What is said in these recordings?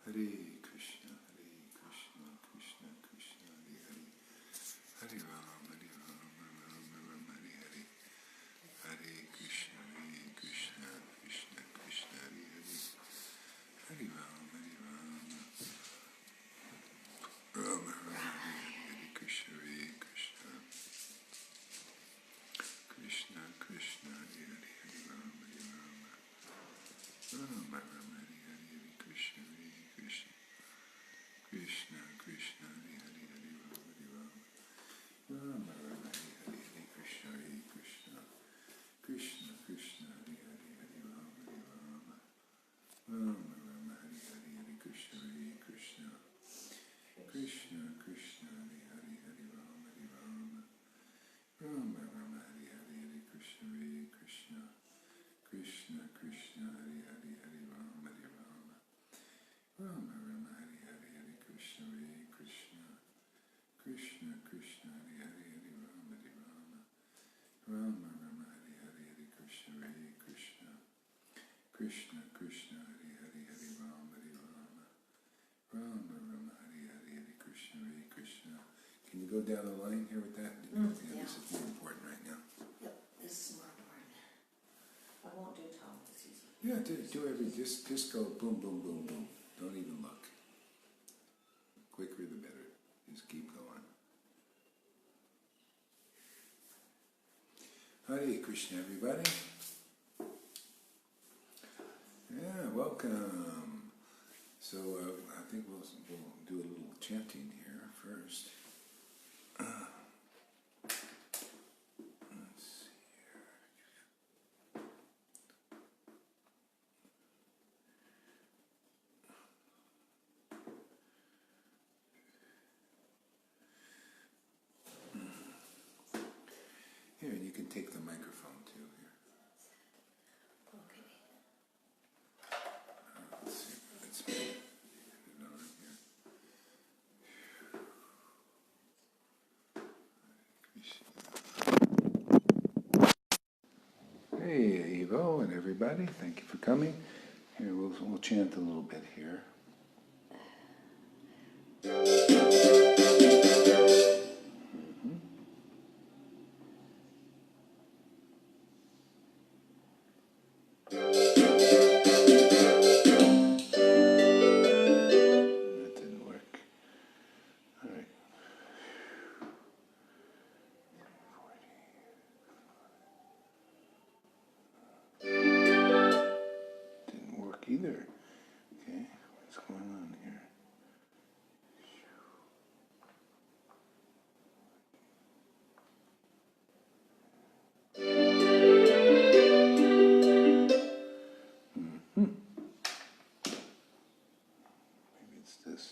Hare Krishna, Krishna Krishna, Hare Hare, Hare Rama, Rama Rama, Hare Hare, Hare Krishna, Krishna Krishna, Hare Hare, Hare Rama, Rama Rama, Hare Krishna, Krishna Krishna, Hare Hare, Hare Rama, Rama Rama, Hare Hare, Krishna, Krishna Krishna, Hare Hare, Hare Rama, Rama Rama, Hare Hare, Krishna, Krishna Krishna, Hare Hare, Hare Rama, Rama Rama, Hare Hare, Hare Krishna, Krishna Krishna, Hare Hare, Hare Rama, Rama Rama, Hare Hare, Hare Krishna, Krishna Krishna, Hare Hare, Hare Rama, Rama Rama, Hare Hare, Hare Krishna, Krishna Krishna, Hare Hare, Hare Rama, Rama Rama, Hare Hare, Hare Krishna, Krishna Krishna, Hare Hare, Hare Rama, Rama Rama, Hare Hare, Hare Krishna, Krishna. Can you go down the line here with that? Yeah. This is more important right now. Yep, this is more important. I won't do Tom this easy. Yeah, do every, just go boom, boom, boom, boom. Don't even look. Quicker the better. Just keep going. Hare Krishna, everybody. Yeah, welcome. So I think we'll do a little chanting here first. Let's see here. Here, and you can take the microphone too here. Okay. Let's see, let's put it on here. Hey, Evo and everybody, thank you for coming. Here, we'll chant a little bit here. Either. Okay, what's going on here? Maybe it's this.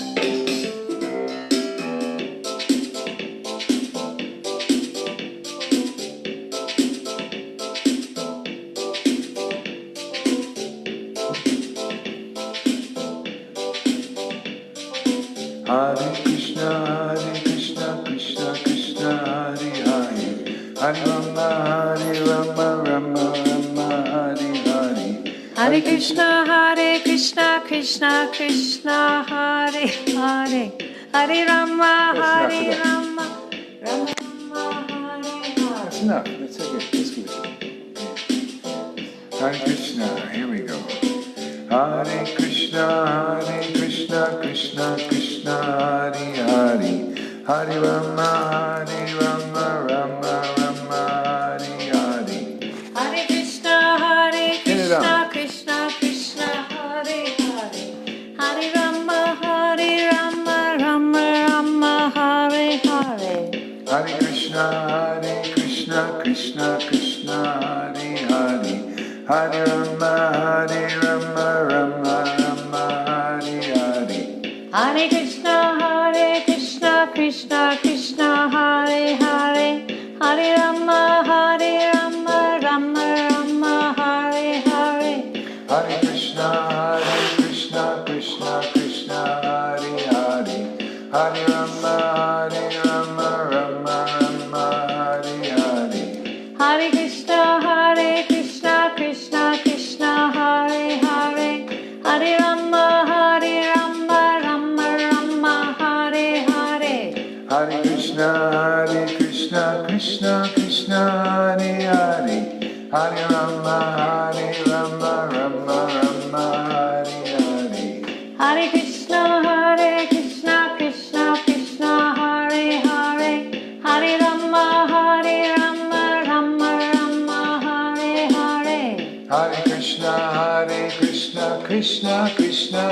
There we go. Hare Krishna, Krishna Krishna, Hare Hare, Hare Rama, Rama Rama, Hare Hare. Hare Krishna, Krishna Krishna, Hare Hare, Hare Rama, Rama Rama, Hare Hare. That's enough. That's okay. Let's give it. Hare Krishna. Here we go. Hare Krishna, Krishna Krishna, Hare Hare, Hare Rama, Rama Rama, Hare Hare. Hare Krishna, Krishna Krishna, Hare Hare, Hare Rama, Rama Rama, Hare Hare. Hare Krishna, Krishna Krishna, Hare Hare, Hare Rama, Rama, Hare Hare. Hare Krishna, Krishna, Hare Hare, Hare Rama, Rama, Hare Hare. Hare Krishna, Krishna, Hare Hare, Hare Rama, Rama, Hare Hare. Hare Krishna, Krishna Krishna Hare Hare, Hare Rama Rama Rama Hare Hare. Hare Krishna Krishna Krishna Hare Hare, Hare Rama Rama Rama Hare Hare. Hare Krishna Krishna Krishna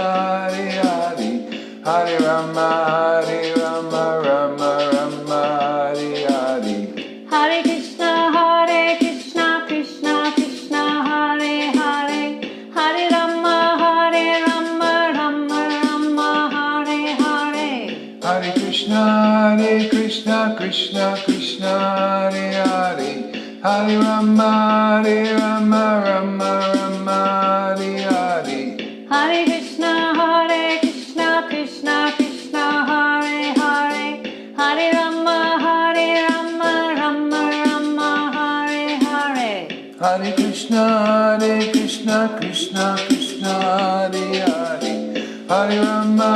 Hare Hare, Hare Rama Rama Rama Hare Hare. Hare Krishna Krishna Krishna Hare Hare, Hare Rama Rama Rama Hare Hare. Hare Krishna Krishna Krishna Hare Hare, Hare Rama Rama Rama Hare Hare. Hare Krishna Krishna Krishna Hare Hare, Hare Rama Rama Rama Hare Hare. Hare Krishna Krishna Krishna Hare Hare, Hare Rama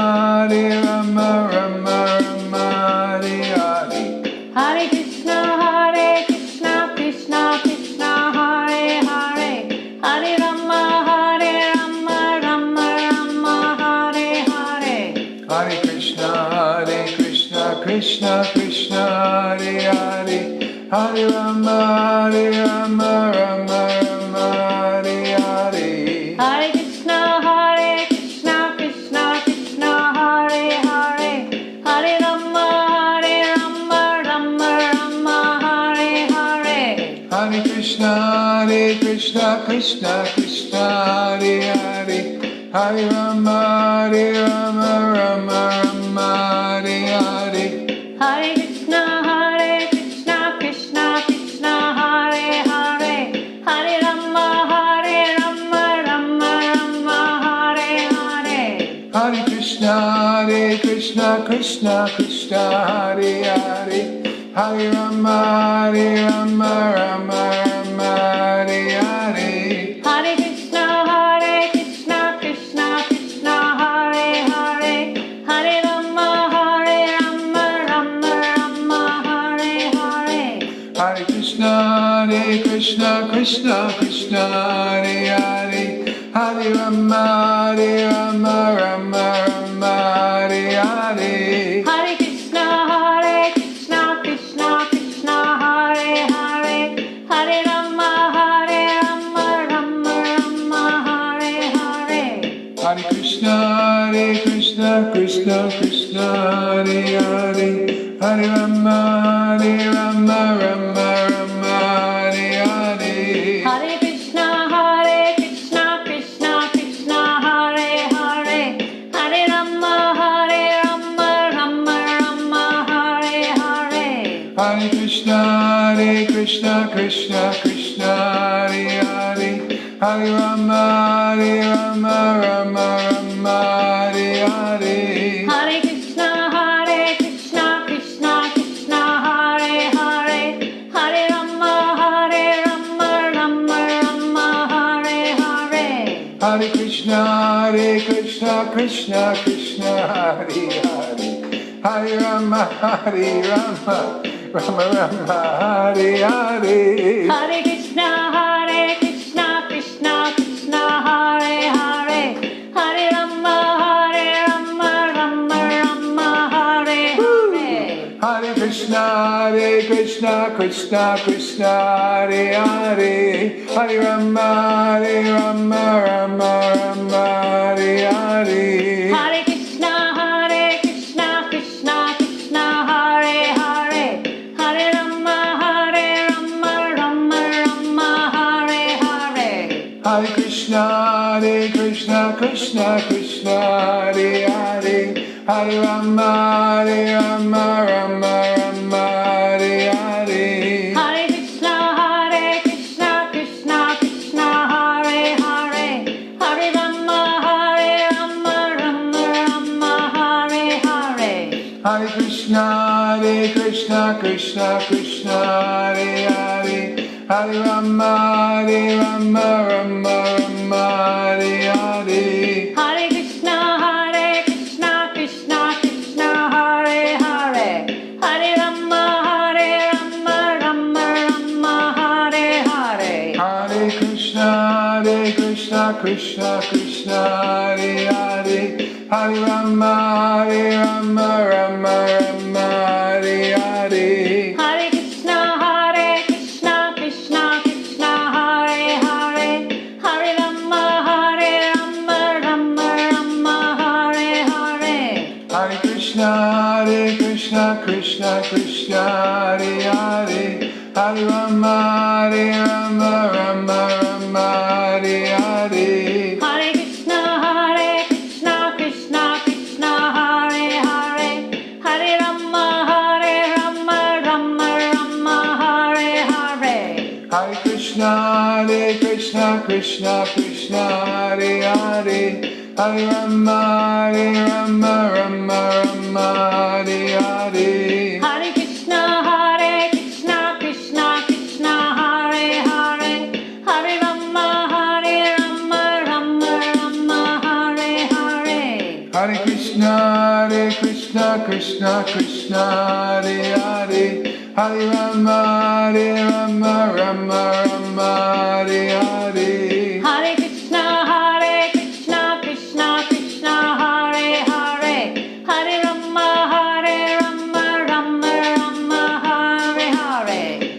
Rama Rama Hare Hare. Hare Krishna Krishna Krishna Hare Hare, Hare Rama Rama Rama Hare Hare. Hare Krishna Krishna Krishna Hare Hare, Hare Rama Rama Rama Hare Hare. Hare Krishna Krishna Krishna Hare Hare, Hare Rama Rama Rama Hare Hare. Hare Krishna Krishna Krishna Hare Hare, Hare Rama Rama Rama Hare Hare. Hare Krishna Krishna Hare Hare, Hare Rama Rama Rama Hare Hare. Hare Krishna Krishna Hare Hare, Hare Rama Rama Rama Hare Hare. Hare Krishna Krishna Hare Hare, Hare Rama Rama Rama Hare Hare. Hare Krishna Krishna Hare Hare, Hare Rama Rama Rama Hare Hare. Hare Krishna Krishna Hare Hare, Hare Rama Rama Rama Hare Hare. Hare Krishna Krishna Hare Hare, Hare Rama Rama Rama Hare Hare. Hare Krishna Krishna Hare Hare, Hare Rama Rama Rama Hare Hare. Hare Krishna Krishna Hare Hare, Hare Rama Rama Rama Hare Hare. Hare Krishna Krishna Hare Hare, Hare Rama Rama Rama Hare Hare. Hare Krishna Krishna Hare Hare, Hare Rama Rama Rama Hare Hare. Hare Krishna Krishna Hare Hare, Hare Rama Rama Rama Hare Hare. Hare Krishna Hare Hare, Hare Rama Rama Rama Hare Hare. Hare Krishna Krishna Hare Hare, Hare Rama Rama Rama Hare Hare. Hare Krishna Hare Hare, Hare Rama Rama Rama Hare Hare. Hare Krishna Krishna Hare Hare, Hare Rama Rama Rama Hare Hare. Hare Krishna Krishna Hare Hare, Hare Rama Rama Rama Hare Hare. Hare Krishna Krishna Hare Hare, Hare Rama Rama Krishna Krishna Hare Hare Hare Rama Rama Rama Hare Hare Hare Krishna Krishna Krishna Hare Hare Hare Rama Rama Rama Hare Hare Hare Krishna Krishna Krishna Hare Hare Hare Rama Rama Rama Hare Hare Hare Krishna Krishna Krishna Hare Hare Hare Rama Rama Rama Hare Hare Hare Krishna Krishna Hare Hare Hare Rama Rama Rama Hare Hare Hare Krishna Krishna Hare Hare Hare Rama Rama Rama Hare Hare Hare Krishna Krishna Hare Hare Hare Rama Rama Rama Hare Hare Hare Krishna Krishna Hare Hare Hare Rama Rama Rama Hare Hare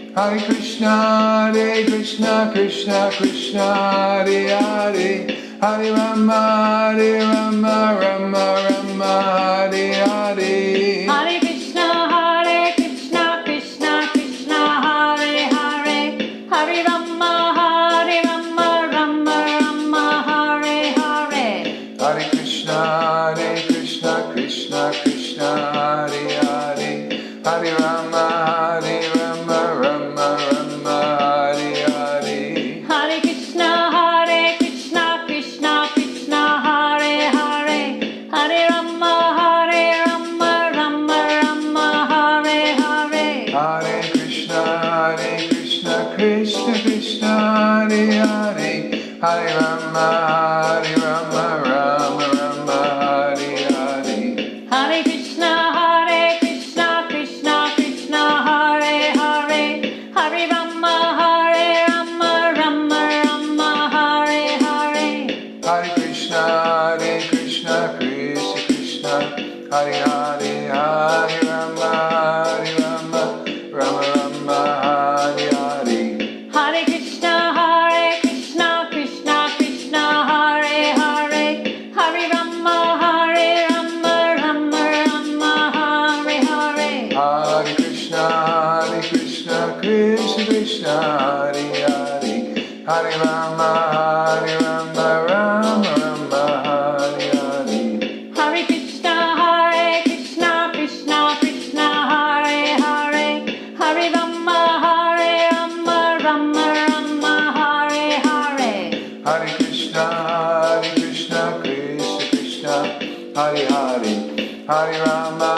Hare Krishna Krishna Hare Hare Hare Rama Rama Rama Hare Hare Hare Krishna Krishna Hare Hare Hare Rama Rama Rama Hare Hare Hare Krishna Krishna Hare Hare Hare Rama Rama Rama Hare Hare Hare Krishna Krishna Hare Hare Hare Rama Rama Rama Hare Hare Hare Krishna Krishna Hare Hare Hare Rama Rama Rama Hare Hare Hare Krishna Krishna Hare Hare Hare Rama Rama Rama Hare Hare Hare Krishna Krishna Hare Hare Hare Rama Rama Rama Hare Hare Hare Krishna Krishna Hare Hare Hare Rama Rama Rama Hare Hare Hare Krishna Krishna Hare Hare Hare Rama Rama Rama Hare Hare Hare Krishna Krishna Hare Hare Hare Rama Rama Rama Hare Hare Hare Krishna Krishna Hare Hare Hare Rama Rama Rama Hare Hare Hare Krishna Krishna Hare Hare Hare Rama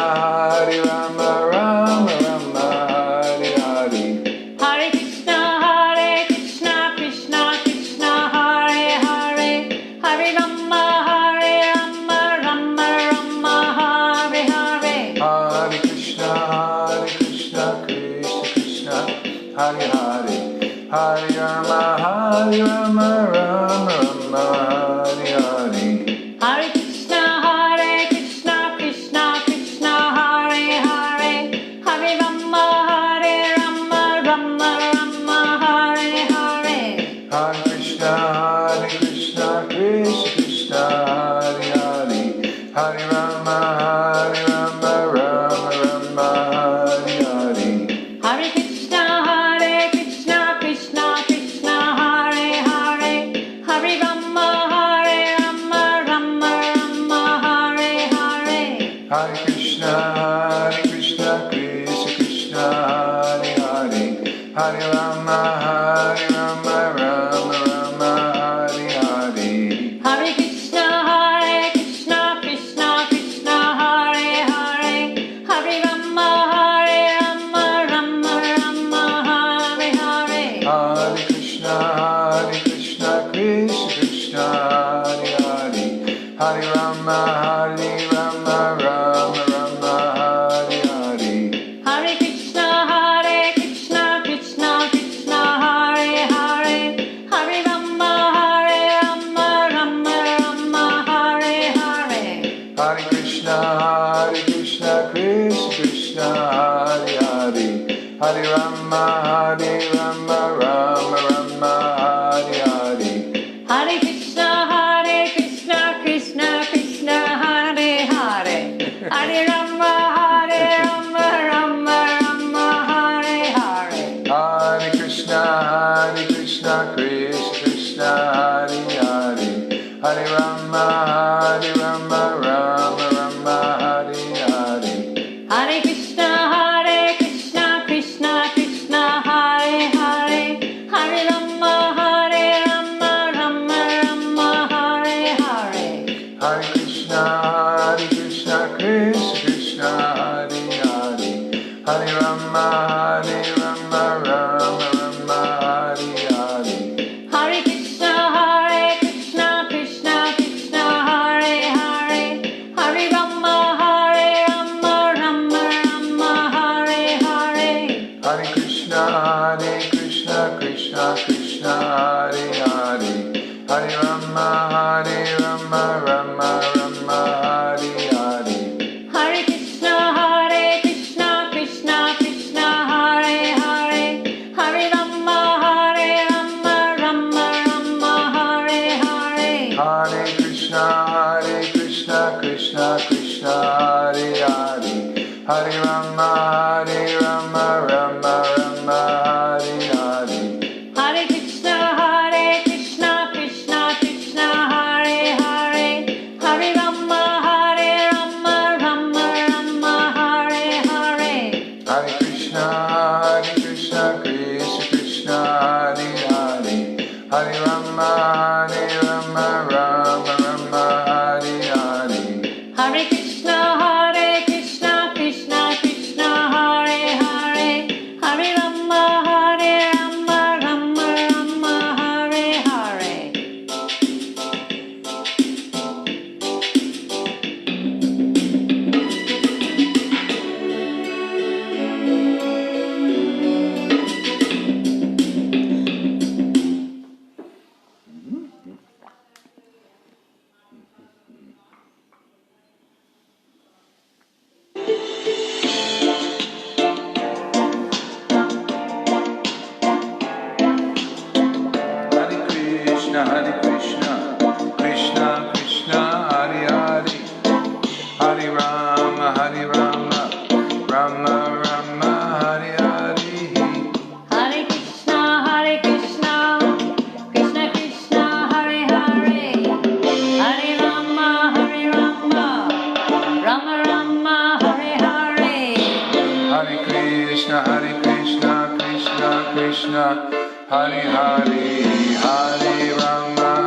Rama Rama Hare Hare Hare Krishna Krishna Hare Hare Hare Rama Rama Rama Hare Hare Hare Krishna Krishna Hare Hare Hare Rama Rama Rama Hare Hare Hare Krishna Krishna Hare Hare Hare Rama Rama Rama Hare Hare Hare Krishna Krishna Hare Hare Hare Rama Rama Rama Hare Hare Hare Krishna Krishna Hare Hare Hare Rama Rama Rama Hare Hare Hare Krishna Krishna Hare Hare Hare Rama Rama Rama Hare Hare Hare Krishna Krishna Hare Hare Hare Rama Rama Rama Hare Hare Hare Krishna Krishna Hare Hare Krishna, Krishna Krishna, Hare Hare, Hare Rama, Rama Rama, Hare Hare. Hare Krishna, Krishna Krishna, Hare Hare, Hare Rama, Rama Rama, Hare Hare. Hare Krishna, Krishna Krishna, Hare Hare, Hare Rama, Rama Rama, Hare Hare. Hare Krishna, Krishna Krishna, Hare Hare, Hare Rama, Rama Rama, Hare Hare. Hare Krishna, Krishna Krishna, Hare Hare, Hare Rama, Rama Rama, Hare Hare. Hare Krishna, Krishna Krishna, Hare Hare, Hare Rama, Rama Rama, Hare Hare. Hare Krishna, Krishna Krishna, Hare Hare, Hare Rama, Rama Rama, Hare Hare. Hare Krishna, Krishna Krishna, Hare Hare, Hare Rama, Rama Rama, Hare Hare. Hare Krishna, Krishna Krishna, Hare Hare, Hare Rama, Rama Rama, Hare Hare. Hare Krishna, Krishna Krishna, Hare Hare, Hare Rama, Rama Rama, Hare Hare. Hare Krishna, Krishna Krishna, Hare Hare, Hare Rama, Rama Rama, Hare Hare. Hare Krishna, Krishna Krishna, Hare Hare, Hare Rama, Rama Rama, Hare Hare. Hare Krishna, Krishna Krishna, Hare Hare, Hare Rama,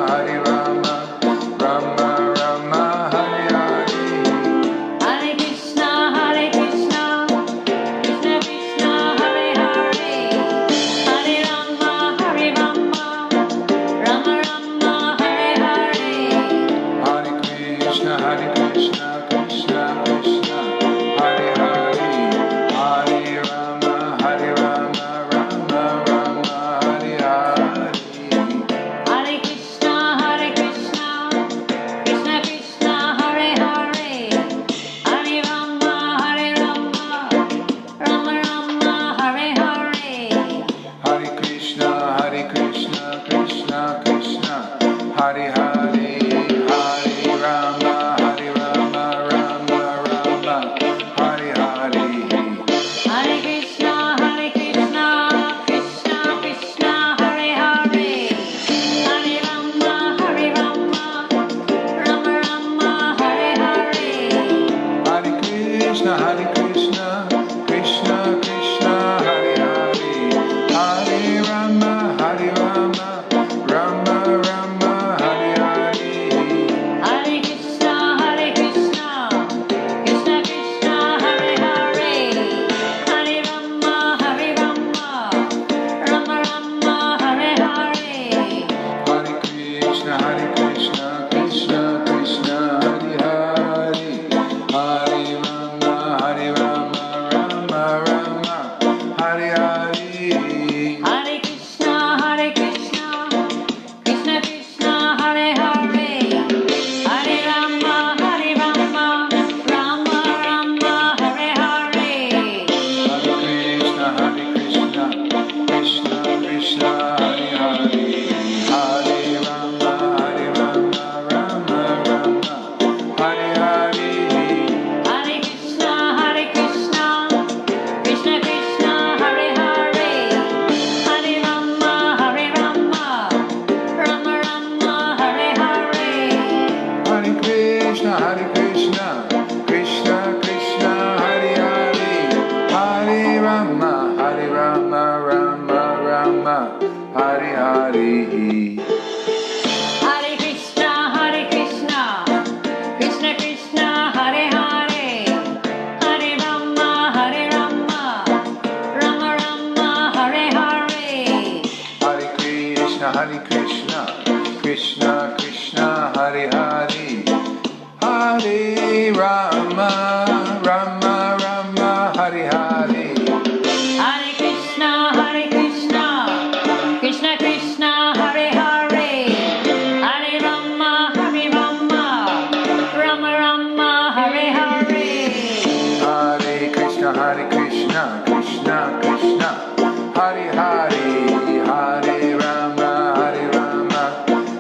Rama Rama, Hare Hare. Hare Krishna, Krishna Krishna, Hare Hare, Hare Rama, Rama Rama, Hare Hare. Hare Krishna, Krishna Krishna, Hare Hare, Hare Rama, Rama Rama, Hare Hare. Hare Krishna, Hare Krishna, Krishna Krishna, Hare Hare, Hare Rama, Rama Rama, Hare Hare. Hare Krishna, Krishna Krishna, Hare Hare, Hare Rama, Rama Rama, Hare Hare. Hare Krishna, Krishna Krishna, Hare Hare, Hare Rama,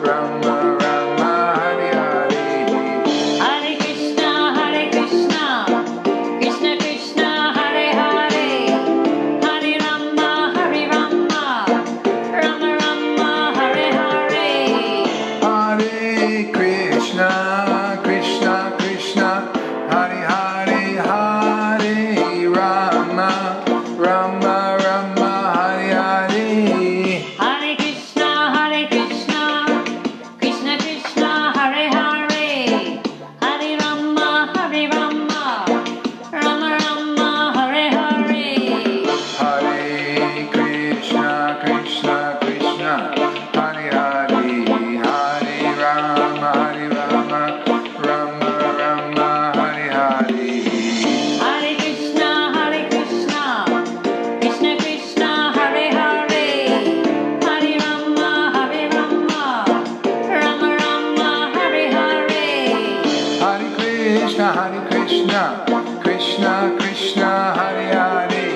Rama Rama, Hare Hare. Hare Krishna, Krishna Krishna, Hare Hare, Hare Rama, Rama Rama, Hare Hare. Hare Krishna, Krishna Krishna, Hare Hare, Hare Rama, Rama Rama, Hare Hare. Hare Krishna, Krishna Krishna, Hare Hare, Hare Rama, Rama Rama, Hare Hare. Hare Krishna, Krishna Krishna, Hare Hare, Hare Rama, Rama Rama, Hare Hare. Hare Krishna, Krishna Krishna, Hare Hare, Hare Rama, Rama Rama, Hare Hare. Hare Krishna, Krishna Krishna, Hare Hare,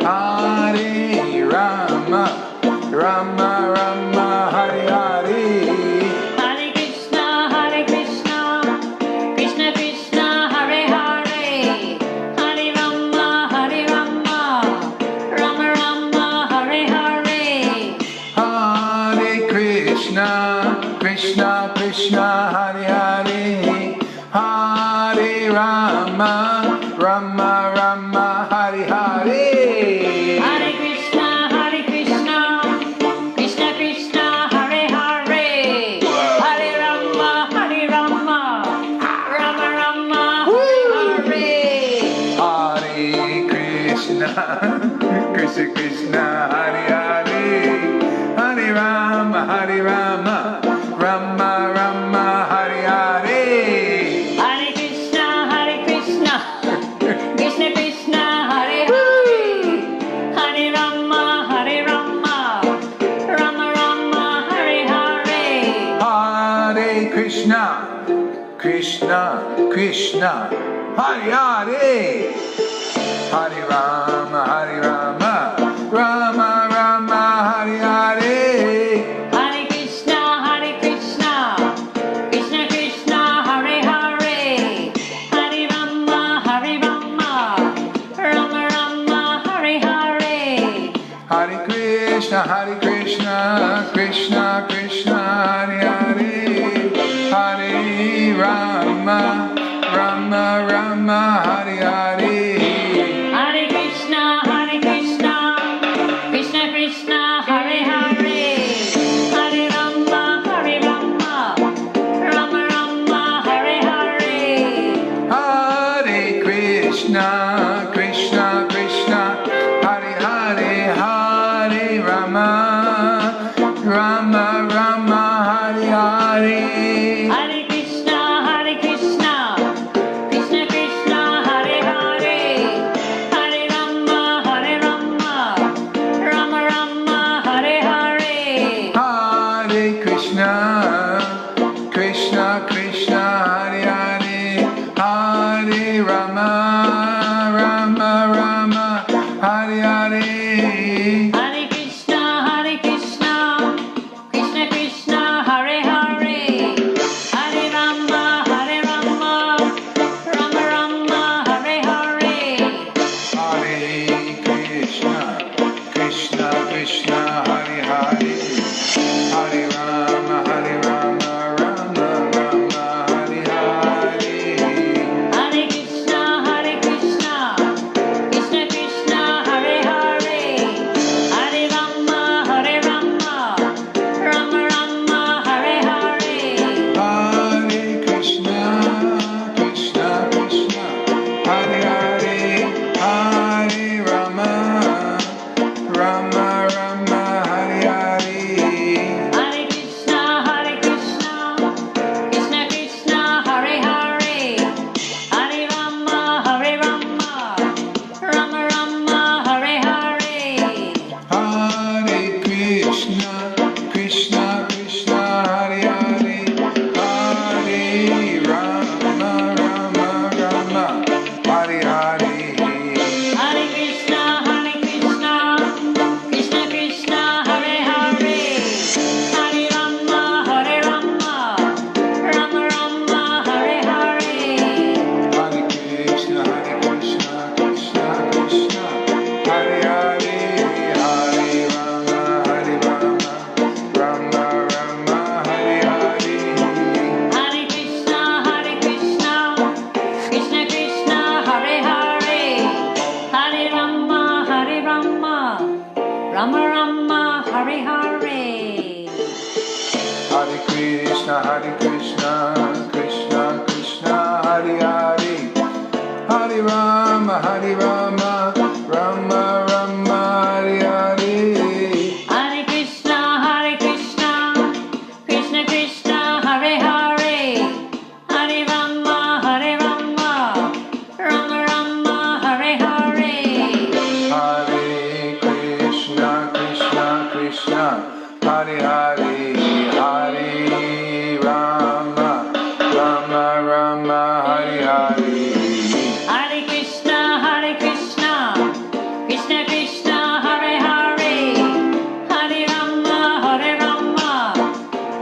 Hare Rama, Rama Rama, Hare Hare. Hare Krishna, Krishna Krishna, Hare Hare, Hare Rama, Rama Rama, Hare Hare. Hare Krishna, Krishna Krishna, Hare Hare, Hare Rama, Rama Rama, Hare Hare. Hare Krishna, Krishna Krishna, Hare Hare, Hare Rama, Rama Rama, Hare Hare. Hare Krishna, Krishna Krishna, Hare Hare, Hare Rama, Rama Rama, Hare Hare. Hare Krishna, Krishna Krishna, Hare Hare, Hare Rama, Rama Rama, Hare Hare. Hare Krishna, Krishna Krishna, Hare Hare, Hare Rama, Rama Rama, Hare Hare. Hare Krishna, Krishna Krishna, Hare Hare, Hare Rama, Rama Rama, Hare Hare. Hare Krishna, Krishna Krishna, Hare Hare, Hare Rama, Rama Rama, Hare Hare. Hare Krishna, Krishna Krishna, Hare Hare, Hare Rama, Rama Rama, Hare Hare. Hare Krishna, Krishna Krishna, Hare Hare, Hare Rama, Rama Rama, Hare Hare. Hare Krishna, Krishna Krishna, Hare Hare, Hare Rama, Rama Rama, Hare Hare. Hare Krishna, Krishna Krishna, Hare Hare, Hare Rama, Rama Rama, Hare Hare. Hare Krishna, Rama, Hare Hare. Hare Krishna, Krishna Krishna, Hare Hare. Hare Rama, Rama Rama, Hare Hare. Hare Krishna, Krishna Krishna, Hare Hare. Hare Rama, Rama Rama, Hare Hare. Hare Krishna, Krishna, Hare Hare, Hare Rama, Rama, Hare Hare. Hare Krishna, Krishna Krishna, Hare Hare. Hare Rama,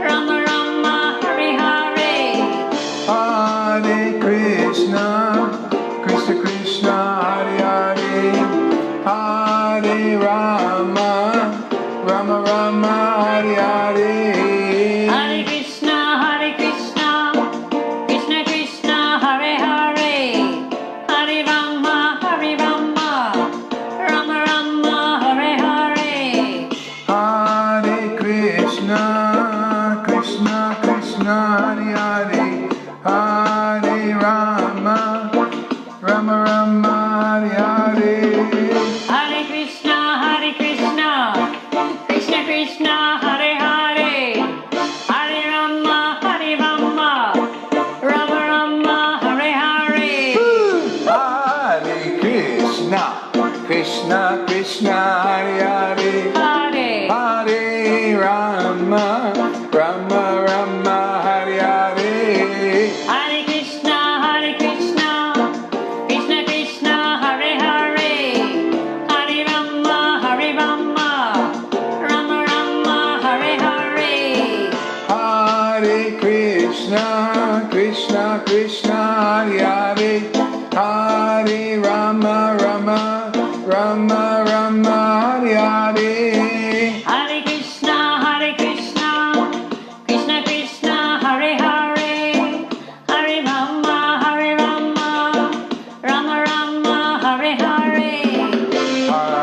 Rama Rama, Hare Hare. Hare Krishna, Krishna, Hare Hare, Hare Rama, Rama, Hare Hare. Hare Krishna, Krishna Krishna, Hare Hare. Hare Rama, Rama Rama, Hare Hare. Hare Krishna, Krishna, Hare Hare, Hare Rama, Rama, Hare Hare. Hare Krishna, Krishna Krishna, Hare Hare. Hare Rama, Rama Rama, Hare Hare. Hare Krishna, Krishna, Hare Hare, Hare Hare Rama, Rama, Hare Hare. Hare Krishna, Krishna Krishna, Hare Hare. Hare Rama, Rama Rama, Hare Hare. Hare Krishna, Krishna, Hare Hare, Hare Rama, Rama, Hare Hare. Hare Krishna, Krishna Krishna, Hare Hare. Hare Rama, Rama Rama, Hare Hare. Hare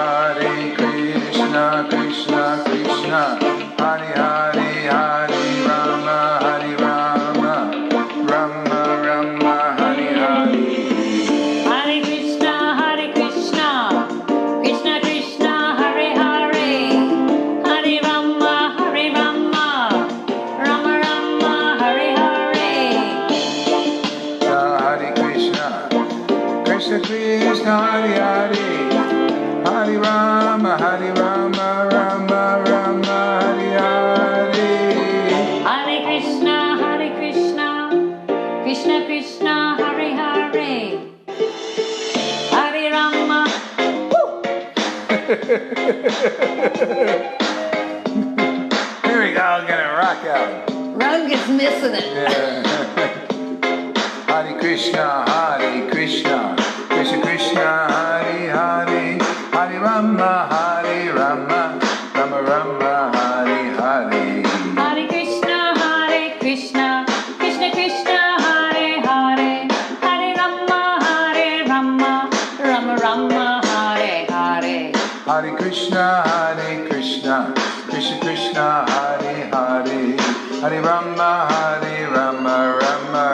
Krishna, Krishna, Hare Hare, Hare Rama, Rama Hare Hare. Hare Krishna, Krishna Krishna, Hare Hare. Hare Rama, Rama Hare Hare. Hare Krishna, Krishna, Hare Hare, Hare Rama, Rama Hare Hare. Hare Krishna, Krishna Krishna, Hare Hare. Hare Rama. Here we go, I'm gonna rock out. Runga's missing it. Yeah. Hare Krishna, Krishna Krishna, Hare Hare, Hare Rama, Rama Hare Hare. Hare Krishna, Krishna Krishna, Hare Hare. Hare Rama, Rama Hare Hare. Hare Krishna, Krishna Krishna, Hare Hare, Hare Rama,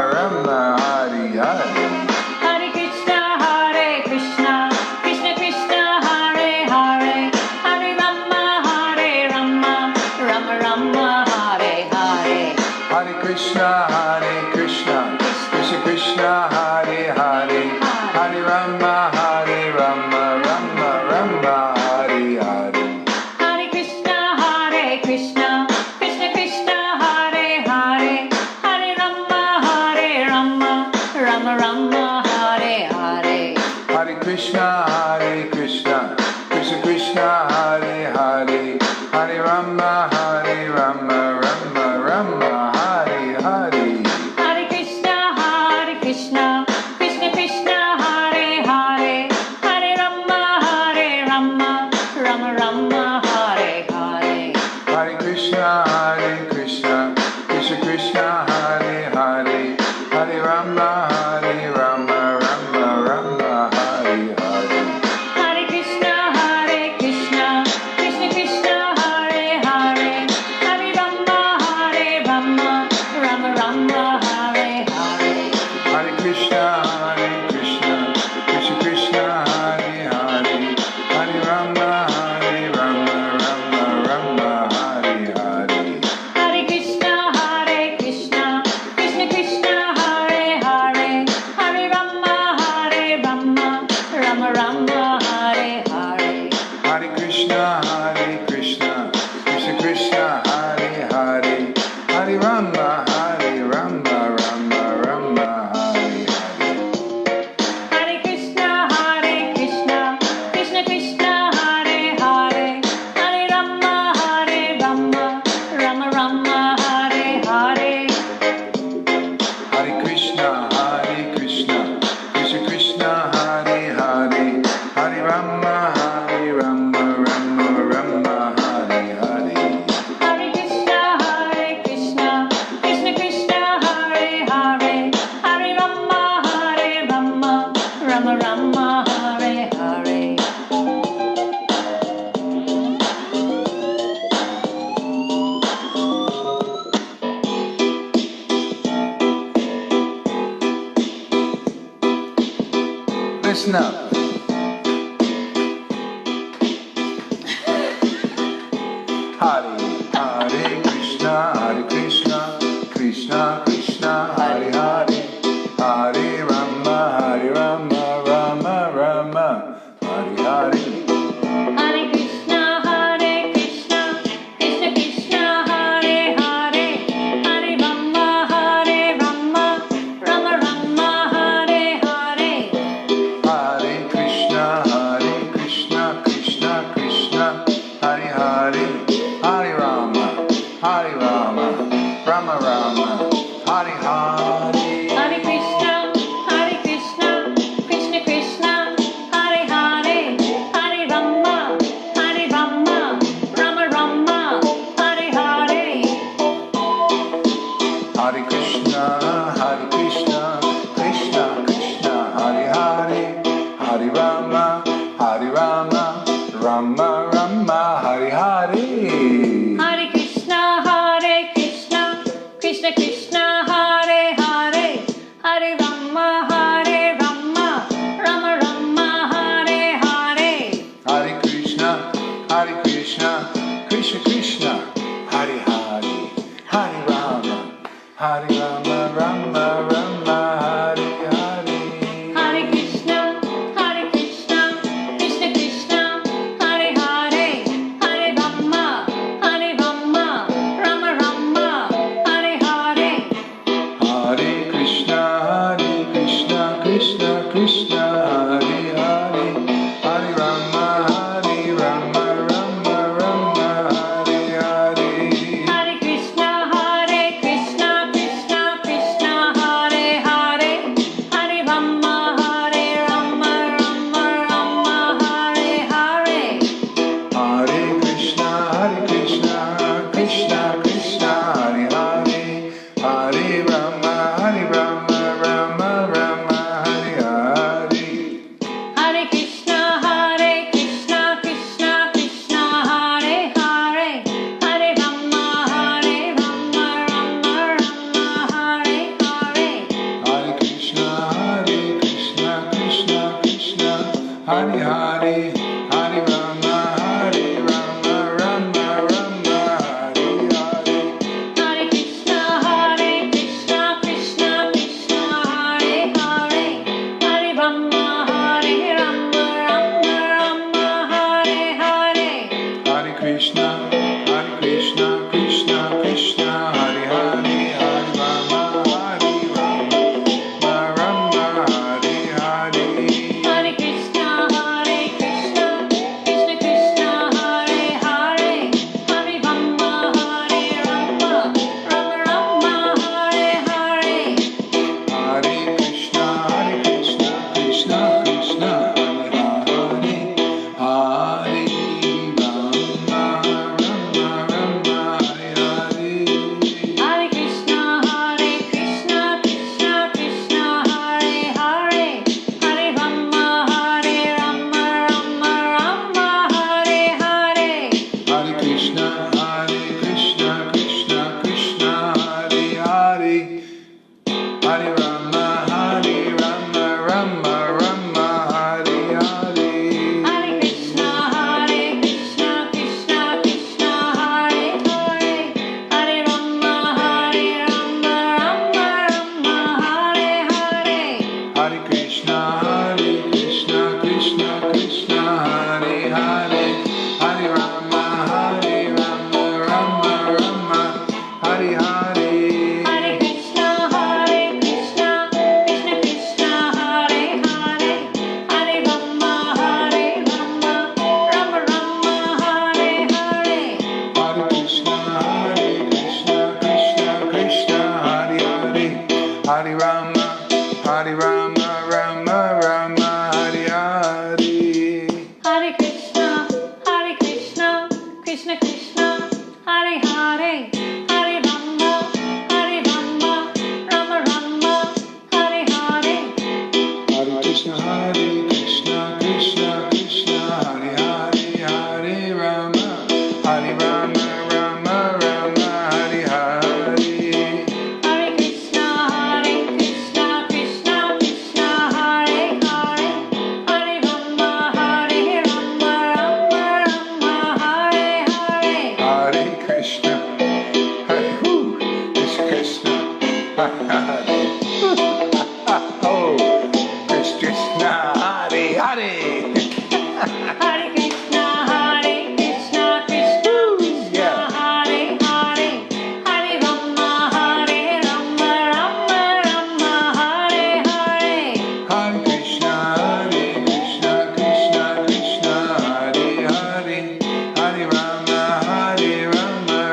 Rama Hare Hare. Hare Krishna, Krishna Krishna, Hare Hare. Hare Rama, Rama Hare Hare. Hare Krishna, Krishna Krishna, Hare Hare, Hare Rama, Rama Hare Hare. Hare Krishna, Krishna Krishna, Hare Hare. Hare Rama, Rama Hare Hare. Hare Krishna, Krishna Krishna, Hare Hare, Hare Rama, Rama Hare Hare. Hare Krishna, Krishna Krishna, Hare Hare. Hare Rama, Rama Hare Hare. Hare Krishna, Krishna Krishna, Hare Hare, Hare Rama, Rama Hare Hare. Hare Krishna, Krishna Krishna, Krishna. Hare Krishna, Krishna Krishna, Hare Hare, Hare Rama, Rama Rama, Hare Hare. Hare Krishna, Krishna Krishna, Hare Hare, Hare Rama, Rama Rama, Hare Hare. Hare Krishna, Krishna Krishna, Hare Hare, Hare Rama, Rama Rama, Hare Hare. Hare Krishna, Krishna Krishna, Hare Hare, Hare Rama, Rama Rama, Hare Hare. Hare Krishna, Krishna Krishna, Hare Hare, Hare Rama, Rama Rama, Hare Hare. Hare Krishna, Krishna Krishna, Hare Hare, Hare Rama, Rama Rama, Hare Hare. Hare Krishna, Krishna Krishna, Hare Hare, Hare Rama, Rama Rama, Hare Hare. Hare Krishna, Krishna Krishna, Hare Hare, Hare Rama, Rama Rama, Hare Hare. Hare Krishna, Krishna Krishna, Hare Hare, Hare Rama, Rama Rama, Hare Hare. Hare Krishna, Krishna Krishna, Hare Hare, Hare Rama, Rama Rama, Hare Hare. Hare Krishna, Krishna Krishna, Hare Hare, Hare Rama, Rama Rama, Hare Hare. Hare Krishna, Krishna Krishna, Hare Hare, Hare Rama, Rama Rama, Hare Hare. Hare Krishna, Krishna Krishna, Hare Hare, Hare Rama, Rama Rama, Hare Hare. Hare Krishna, Krishna Krishna, Hare Hare, Hare Rama, Rama Rama, Hare Hare. Hare Krishna, Krishna Krishna, Hare Hare, Hare Rama, Rama Hare Hare. Hare Krishna, Krishna Krishna, Hare Hare, Hare Rama, Rama Rama, Hare Hare. Hare Krishna, Krishna Krishna, Hare Hare, Hare Rama, Rama Hare Hare. Hare Krishna, Krishna Krishna, Hare Hare, Hare Rama, Rama Rama, Hare Hare. Hare Krishna, Krishna Krishna, Hare Hare, Hare Rama, Rama Rama, Hare Hare. Hare Krishna, Krishna Krishna, Hare Hare, Hare Rama, Rama Rama, Hare Hare. Hare Krishna, Krishna Krishna, Hare Hare, Hare Rama, Rama Rama, Hare Hare. Hare Krishna, Krishna Krishna, Hare Hare, Hare Rama, Rama Rama, Hare Hare. Hare Krishna, Krishna Hare Hare, Hare Rama, Rama Rama, Hare Hare. Hare Krishna, Krishna Krishna, Hare Hare, Hare Rama, Rama Rama, Hare Hare. Hare Krishna, Krishna Krishna, Hare Hare, Hare Rama, Rama Rama, Hare Hare. Hare Krishna, Krishna Krishna, Hare Hare, Hare Krishna. Hare Krishna. Oh, Krishna, Hare Hare. Hare Krishna, Krishna Krishna, Hare Hare, Hare Rama, Rama, Rama, Hare Hare. Hare Krishna, Krishna Krishna, Hare Hare, Hare Rama,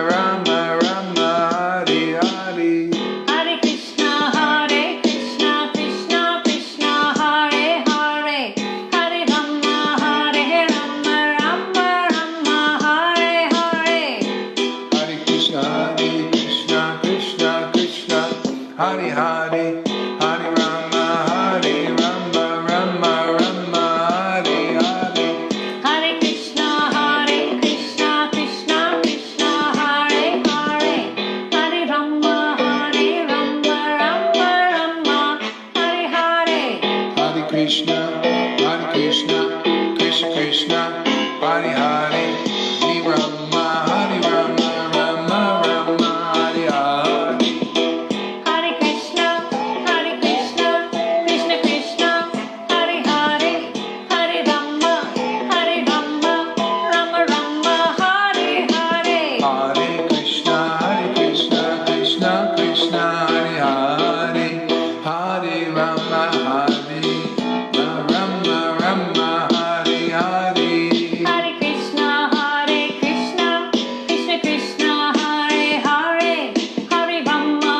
Rama, Rama, Hare Hare. Hare Krishna, Krishna Krishna, Hare Hare, Hare Rama, Rama, Rama, Hare Hare. Hare Krishna, Krishna Krishna, Hare Hare, Hare Rama, Rama, Rama, Hare Hare. Hare Krishna, Krishna Krishna, Hare Hare, Hare Rama, Rama, Rama, Hare Hare. Hare Krishna, Krishna Krishna, Hare Hare, Hare Rama, Rama, Rama, Hare Hare. Hare Krishna, Krishna Krishna, Hare Hare, Hare Rama, Rama, Rama, Hare Hare. Hare Krishna, Krishna Krishna, Hare Hare, Hare Rama, Rama, Rama, Hare Hare. Hare Krishna, Krishna Krishna, Hare Hare, Hare Rama,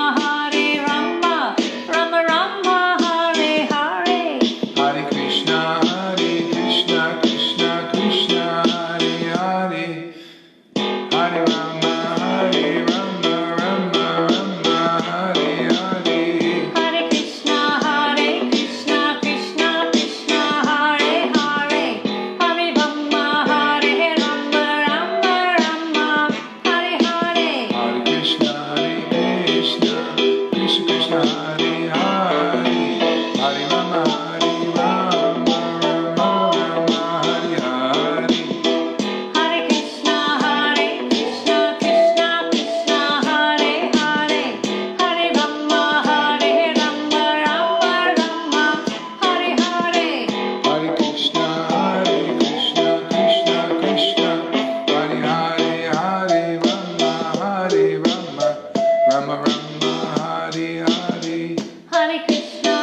Rama, Rama, Hare Hare. Hare Krishna, Krishna Krishna, Hare Hare, Hare Rama, Rama, Rama, Hare Hare. Hare Krishna, Krishna Krishna, Hare Hare, Hare Rama, Rama, Rama, Hare Hare. Hare Krishna, Krishna Krishna, Hare Hare, Hare Rama, Rama, Rama, Hare Hare. Hare Krishna, Krishna Krishna, Hare Hare, Hare Rama, Rama, Rama, Hare Hare. Hare Krishna, Krishna Krishna, Hare Hare, Hare Rama, Rama, Rama, Hare Hare. Hare Krishna,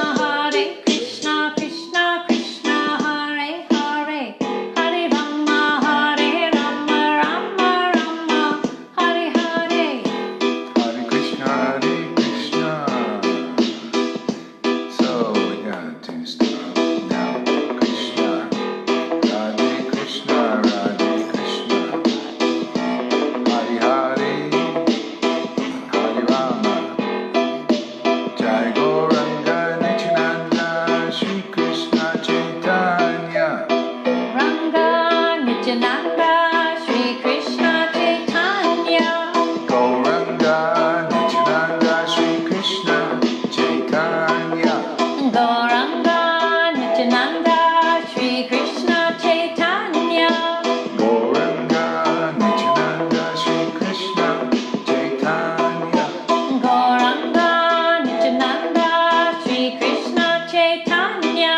Krishna Krishna, Hare Hare, Hare Rama, Rama, Rama, Hare Hare. Hare Krishna, Krishna. So we got to stop now. Krishna, Radhe Krishna, Radhe Krishna. Hare Hare, Hare Rama. Jai Gauranga Nityananda, Shri Krishna Chaitanya. Ranga Nityananda, Shri Krishna Chaitanya. Gauranga Nityananda, Shri Krishna Chaitanya. Gauranga Nityananda, Shri Krishna Chaitanya. Gauranga Nityananda, Shri Krishna Chaitanya. Gauranga Nityananda, Shri Krishna Chaitanya.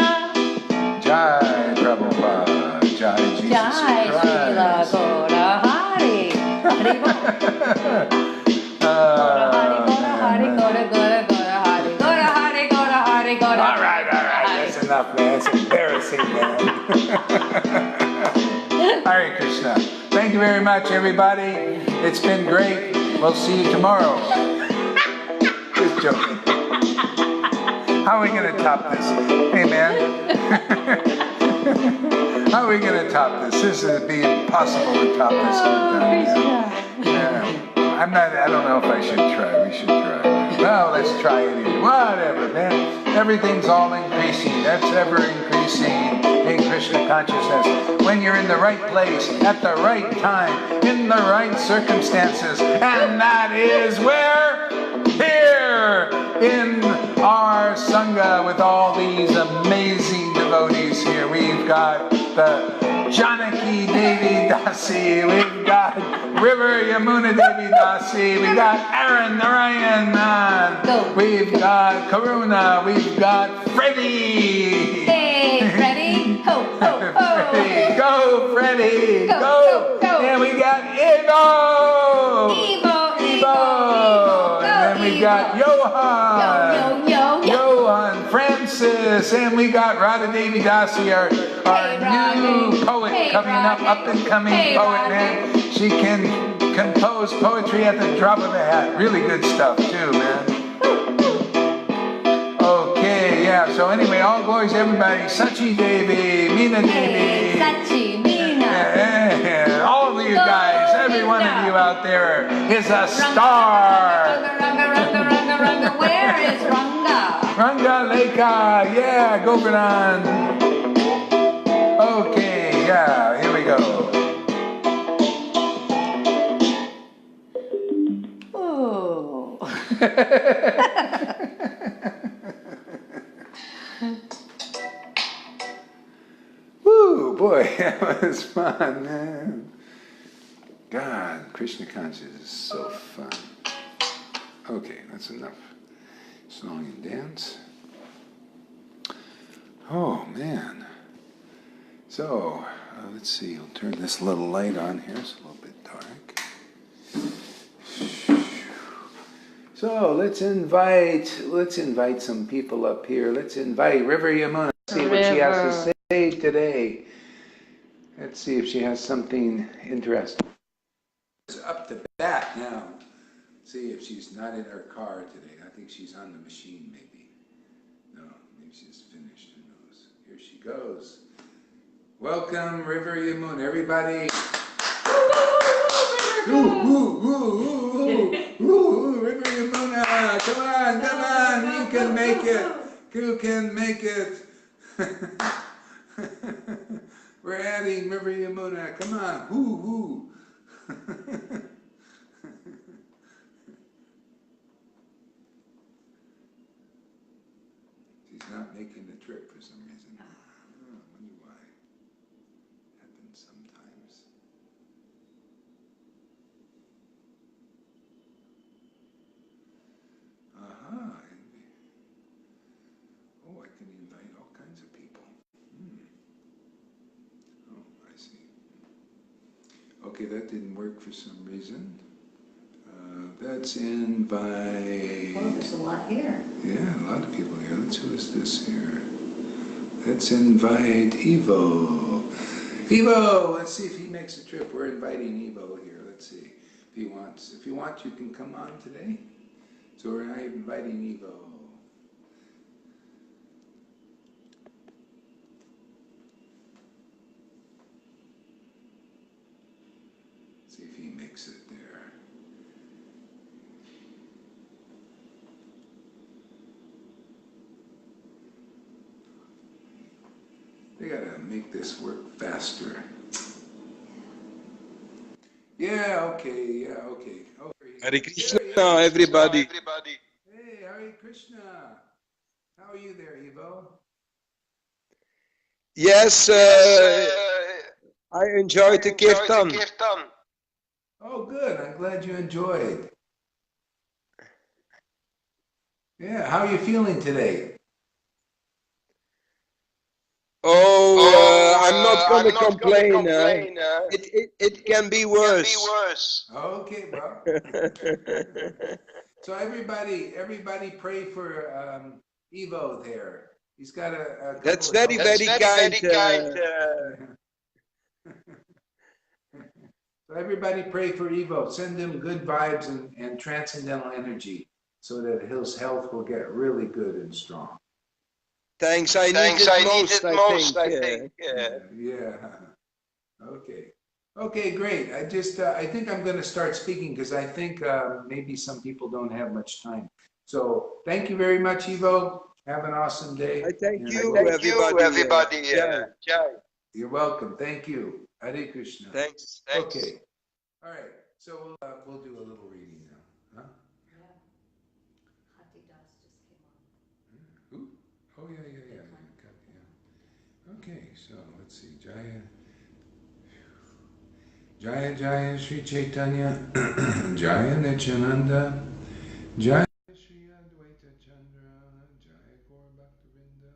Jai Prabhupada, Jai Jesus Jai Srila Christ. Gaurahari. Hari Bol. Gaurahari, Gaurahari, Gaurahari, Gaurahari, Gaurahari, Gaurahari. All right, that's enough, man. It's embarrassing, man. Hare Krishna. Thank you very much, everybody. It's been great. We'll see you tomorrow. Just joking. How are we going to top this? Hey, man. How are we going to top this? This would be impossible to top this. Yeah. I don't know if I should try. We should try. Well, let's try it anyway. Whatever, man. Everything's all increasing. That's ever increasing in Krishna consciousness. When you're in the right place, at the right time, in the right circumstances. And that is where? Here in our Sangha with all these amazing devotees here. We've got the Janaki Devi Devi Dasi, we've got River Yamuna Devi Dasi, we've got Aaron Narayan, we've got Karuna, we've got Freddie. Hey, Freddie. Ho, ho, ho. Freddie, go Freddie, Go, go. go, go. And we got Evo. And then we got Johan. Johan, Francis, and we got Radha Devi Dasi, our new poet coming up and coming poet, man. She can compose poetry at the drop of a hat. Really good stuff too, man. Okay, yeah, so anyway, all glories to everybody. Sachi Devi, Meena Devi. Sachi, Meena. And all of you guys, every one of you out there is a star. Ranga, where is Ranga? Ranga Leka, yeah, Govardhan. Okay, yeah, here we go. Oh. Woo, boy, that was fun, man. God, Krishna consciousness is so fun. Okay, that's enough song and dance. Oh, man. So, let's see, I'll turn this little light on here. It's a little bit dark. So, let's invite some people up here. Let's invite River Yamuna. See what she has to say today. Let's see if she has something interesting. It's up to bat now. See if she's not in her car today. I think she's on the machine, maybe. No, maybe she's finished. Who knows? Here she goes. Welcome, River Yamuna. Everybody. River Yamuna. Come on. You can make it. You can make it. We're adding River Yamuna. Come on. Woo. She's not making the trip for some reason. I wonder why. Happens sometimes. Oh, I can invite all kinds of people. Oh, I see. Okay, that didn't work for some reason. Let's invite... Well, there's a lot here. Yeah, a lot of people here. Who is this here? Let's invite Evo. Evo! Let's see if he makes a trip. We're inviting Evo here. Let's see if he wants. If you want, you can come on today. So we're inviting Evo. See if he makes it there. They gotta make this work faster. Yeah, okay. Oh, Hare Krishna, everybody. Hey, Hare Krishna. How are you there, Evo? Yes, I enjoyed the kirtan. Oh, good. I'm glad you enjoyed. Yeah, how are you feeling today? Oh, I'm not gonna complain. It can be worse. Okay, well. So everybody pray for Evo there. He's got a That's very kind. So everybody pray for Evo. Send him good vibes and transcendental energy so that his health will get really good and strong. Thanks, I need it most, I think. Yeah. Okay, great. I think I'm going to start speaking because I think maybe some people don't have much time. So thank you very much, Evo. Have an awesome day. I thank you, everybody. You're welcome. Thank you. Hare Krishna. Thanks. Okay. All right. So we'll do a little reading now. Huh? Yeah. Hati Das just came on. Who? Oh, yeah. Okay, so let's see. Jaya. Jaya Jaya Sri Chaitanya, Jaya Nityananda, Jaya Shri Advaita Chandra, Jaya Gaur Bhaktivinoda,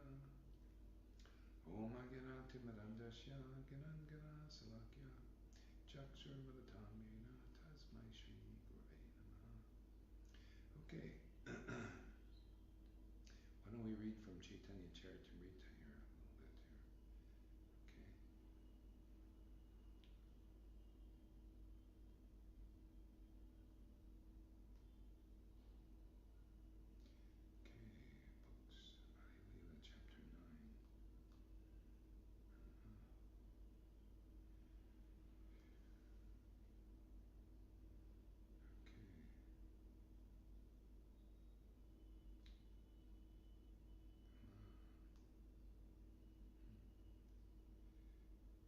Om Agnanati Madandasya, Gnangana Salakya, Chakshur Malatamena, Tasmai Shri Gurave Namaha. Okay. Why don't we read from Caitanya-caritāmṛta here a little bit here. Okay.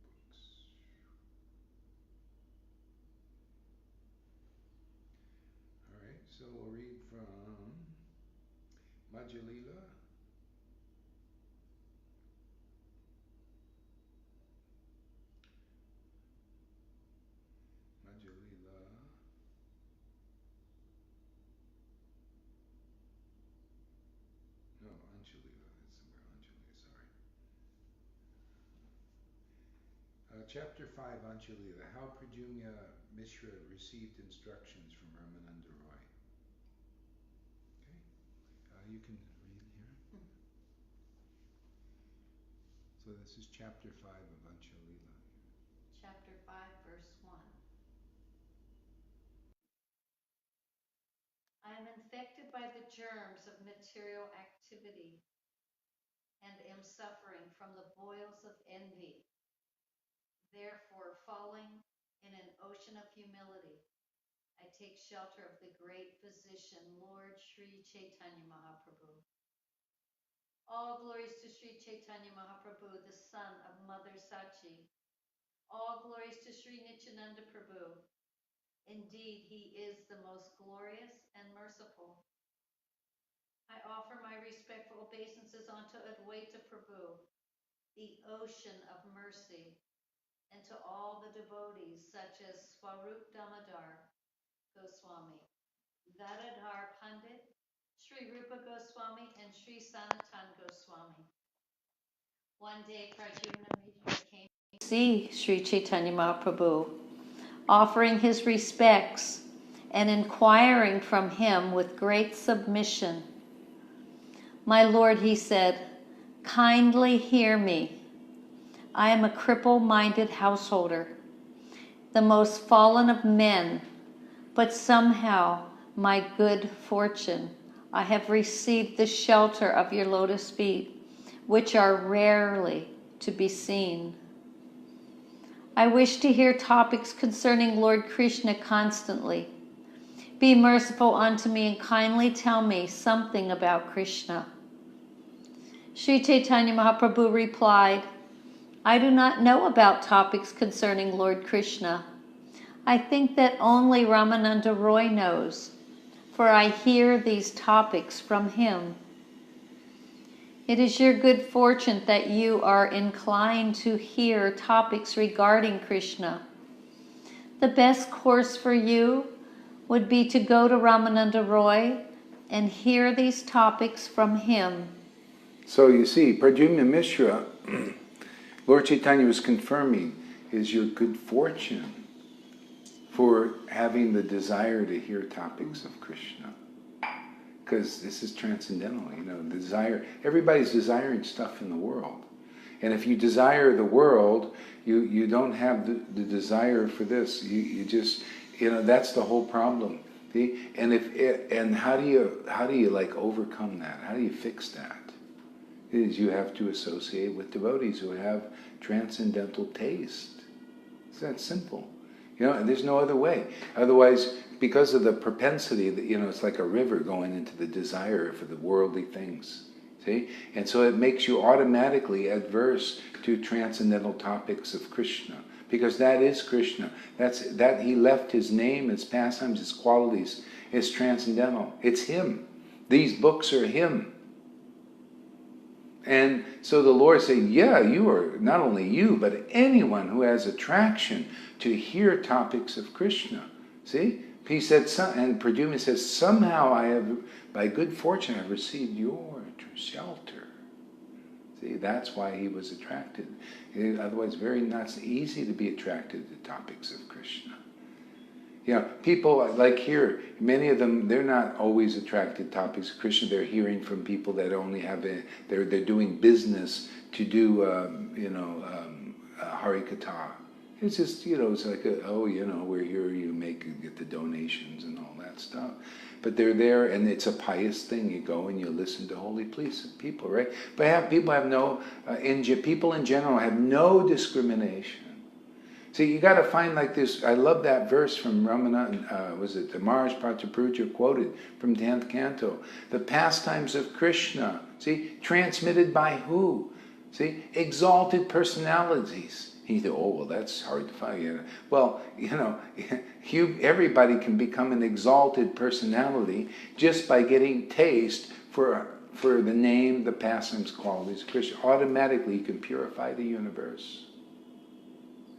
Books, Leela, chapter 9. Alright, so we'll read from Madhya Leela. Madhya Leela. No, Anjalila. That's somewhere Anjalila, sorry. Chapter 5, Anjalila. How Pradyumna Mishra received instructions from Ramananda Roy. Okay, you can read here. So this is chapter 5 of Anjalila. Chapter 5, verse 1. I am infected by the germs of material activity and am suffering from the boils of envy. Therefore, falling in an ocean of humility, I take shelter of the great physician, Lord Sri Chaitanya Mahaprabhu. All glories to Sri Chaitanya Mahaprabhu, the son of Mother Sachi. All glories to Sri Nityananda Prabhu. Indeed, he is the most glorious and merciful. I offer my respectful obeisances unto Advaita Prabhu, the ocean of mercy, and to all the devotees such as Swarup Damodar Goswami, Gadadhar Pandit, Sri Rupa Goswami, and Sri Sanatan Goswami. One day Pradyumna Mishra came to see Sri Chaitanya Mahaprabhu, offering his respects and inquiring from him with great submission. My Lord, he said, kindly hear me. I am a cripple-minded householder, the most fallen of men, but somehow, my good fortune, I have received the shelter of your lotus feet, which are rarely to be seen. I wish to hear topics concerning Lord Krishna constantly. Be merciful unto me and kindly tell me something about Krishna. Sri Chaitanya Mahaprabhu replied, I do not know about topics concerning Lord Krishna. I think that only Ramananda Roy knows, for I hear these topics from him. It is your good fortune that you are inclined to hear topics regarding Krishna. The best course for you would be to go to Ramananda Roy and hear these topics from him. So you see, Pradyumna Mishra, Lord Chaitanya was confirming, is your good fortune for having the desire to hear topics of Krishna. Because this is transcendental, the desire. Everybody's desiring stuff in the world. And if you desire the world, you don't have the desire for this. You just, that's the whole problem. See? And how do you like overcome that? How do you fix that? Is you have to associate with devotees who have transcendental taste. It's that simple. There's no other way. Otherwise, because of the propensity, that it's like a river going into the desire for the worldly things. See? And so it makes you automatically adverse to transcendental topics of Krishna. Because that is Krishna. That he left his name, his pastimes, his qualities. It's transcendental. It's him. These books are him. And so the Lord said, yeah, you are, not only you, but anyone who has attraction to hear topics of Krishna. See? He said, and Pradyumna says, somehow I have, by good fortune, I've received your shelter. See, that's why he was attracted. Otherwise, very not easy to be attracted to topics of Krishna. You know, people like here, many of them, they're not always attracted to topics of Krishna. They're hearing from people that only have they're doing business to do, Harikatha. It's just, it's like, we're here, you get the donations and all that stuff. But they're there, and it's a pious thing. You go and you listen to holy people, right? But people have no, people in general have no discrimination. See, you got to find like this. I love that verse from Ramana, was it the Maharaj Pratapuruja quoted from 10th canto. The pastimes of Krishna, see, transmitted by who? See, exalted personalities. He said, oh, well, that's hard to find. Well, everybody can become an exalted personality just by getting taste for the name, the pastimes, qualities of Krishna. Automatically, you can purify the universe.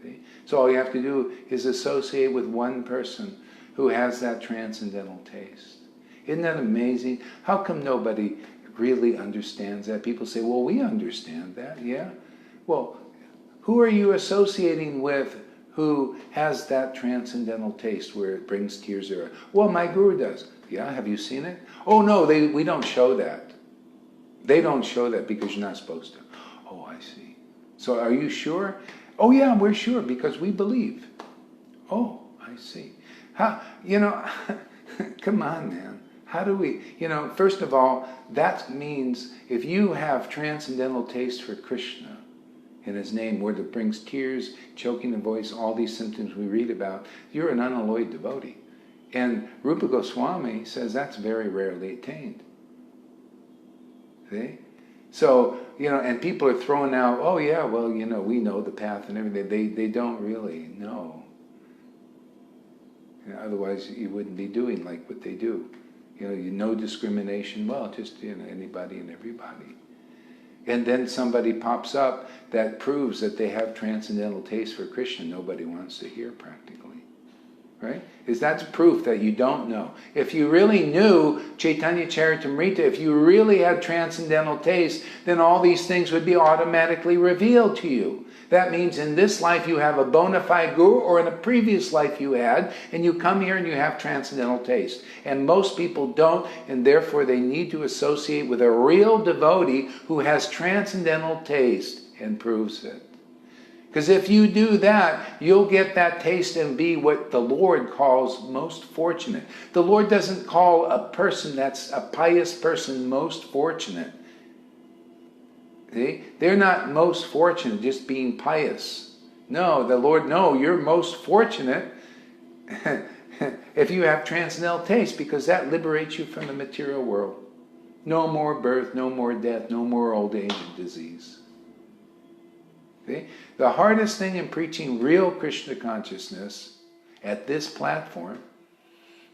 See? So all you have to do is associate with one person who has that transcendental taste. Isn't that amazing? How come nobody really understands that? People say, well, we understand that, yeah? Well, who are you associating with who has that transcendental taste where it brings tears of? Well, my guru does. Yeah, have you seen it? Oh, no, we don't show that. They don't show that because you're not supposed to. Oh, I see. So are you sure? Oh, yeah, we're sure because we believe. Oh, I see. How, come on, man. How do we, first of all, that means if you have transcendental taste for Krishna, in his name, where it brings tears, choking the voice, all these symptoms we read about, you're an unalloyed devotee. And Rupa Goswami says that's very rarely attained. See? So, and people are throwing out, oh yeah, well, we know the path and everything. They don't really know. Otherwise, you wouldn't be doing like what they do. No discrimination, well, just, anybody and everybody. And then somebody pops up that proves that they have transcendental taste for Krishna. Nobody wants to hear practically. Right? That's proof that you don't know. If you really knew Caitanya-caritāmṛta, if you really had transcendental taste, then all these things would be automatically revealed to you. That means in this life you have a bona fide guru, or in a previous life you had, and you come here and you have transcendental taste. And most people don't, and therefore they need to associate with a real devotee who has transcendental taste and proves it. Because if you do that, you'll get that taste and be what the Lord calls most fortunate. The Lord doesn't call a person that's a pious person most fortunate. See? They're not most fortunate just being pious. No, the Lord, no, you're most fortunate if you have transcendental taste, because that liberates you from the material world. No more birth, no more death, no more old age and disease. See? The hardest thing in preaching real Krishna consciousness at this platform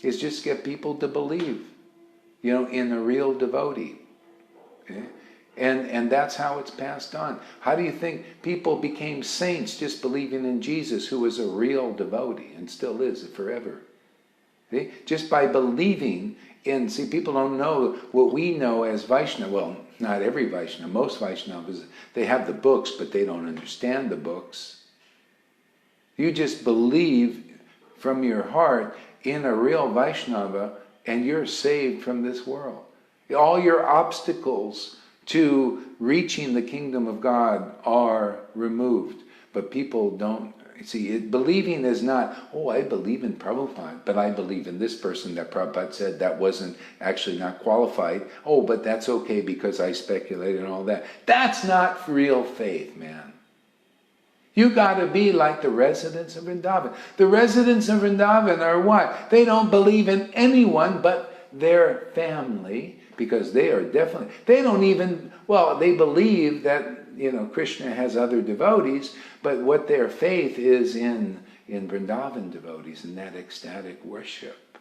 is just get people to believe, in a real devotee. Okay? And that's how it's passed on. How do you think people became saints just believing in Jesus, who was a real devotee and still is forever? See? Just by believing in, people don't know what we know as Vaishnava. Well, not every Vaishnava. Most Vaishnavas, they have the books, but they don't understand the books. You just believe from your heart in a real Vaishnava, and you're saved from this world. All your obstacles to reaching the kingdom of God are removed. But people don't see, believing is not, oh, I believe in Prabhupada, but I believe in this person that Prabhupada said that wasn't actually not qualified. Oh, but that's okay because I speculated and all that. That's not real faith, man. You got to be like the residents of Vrindavan. The residents of Vrindavan are what? They don't believe in anyone but their family, because they are definitely, they don't even, well, they believe that, Krishna has other devotees, but what their faith is in Vrindavan devotees, in that ecstatic worship.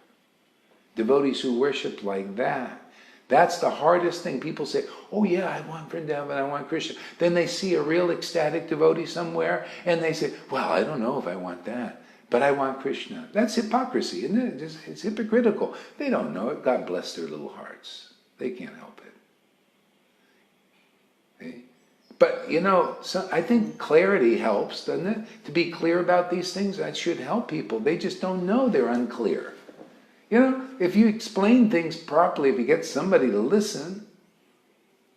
Devotees who worship like that, That's the hardest thing. People say, oh yeah, I want Vrindavan, I want Krishna. Then they see a real ecstatic devotee somewhere, and they say, well, I don't know if I want that, but I want Krishna. That's hypocrisy, isn't it? It's hypocritical. They don't know it. God bless their little hearts. They can't help it. Okay? But, I think clarity helps, doesn't it? To be clear about these things, that should help people. They just don't know, they're unclear. If you explain things properly, if you get somebody to listen,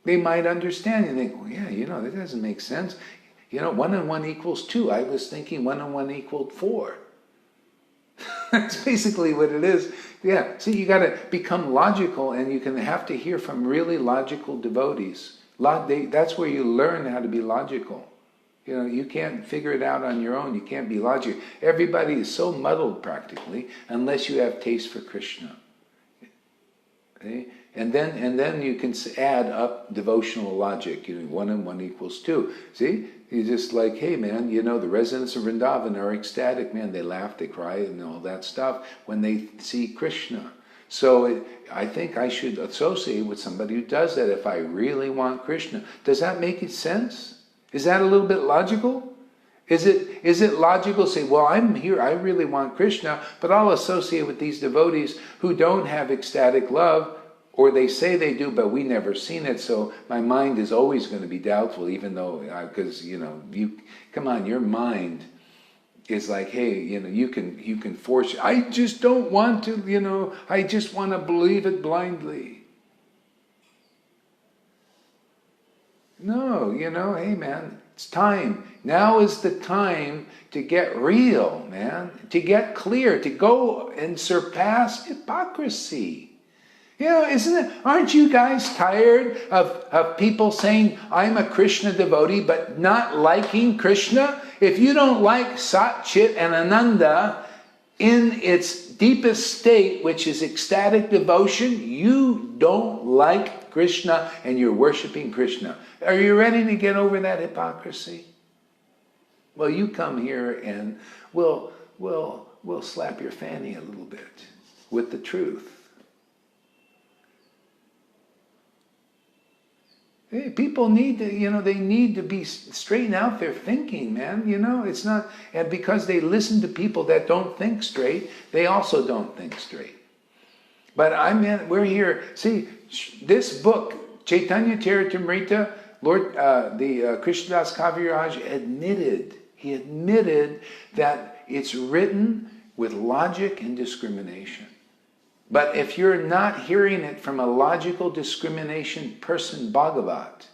they might understand. You think, well, yeah, that doesn't make sense. 1 and 1 equals 2. I was thinking 1 and 1 equaled 4. That's basically what it is. Yeah, see, you got to become logical, and you have to hear from really logical devotees. That's where you learn how to be logical. You can't figure it out on your own. You can't be logical. Everybody is so muddled practically unless you have taste for Krishna. Okay? And then you can add up devotional logic. 1 and 1 equals 2. See? You're just like, hey man, the residents of Vrindavan are ecstatic, man. They laugh, they cry, and all that stuff when they see Krishna. So I think I should associate with somebody who does that if I really want Krishna. Does that make sense? Is that a little bit logical? Is it logical to say, well, I'm here, I really want Krishna, but I'll associate with these devotees who don't have ecstatic love, or they say they do, but we never seen it, so my mind is always going to be doubtful, even though, because, come on, your mind is like, hey, you can force, I just don't want to, I just want to believe it blindly. No, hey man, it's time. Now is the time to get real, man. To get clear, to go and surpass hypocrisy. Isn't it? Aren't you guys tired of people saying, I'm a Krishna devotee, but not liking Krishna? If you don't like Sat, Chit, and Ananda in its deepest state, which is ecstatic devotion, you don't like Krishna and you're worshiping Krishna. Are you ready to get over that hypocrisy? Well, you come here and we'll slap your fanny a little bit with the truth. Hey, people need to, they need to be straighten out their thinking, man. It's not, and because they listen to people that don't think straight, they also don't think straight. But we're here. See, this book, Caitanya-caritāmṛta, Lord, the Krishnadas Kaviraj admitted that it's written with logic and discrimination. But if you're not hearing it from a logical discrimination person, Bhagavat,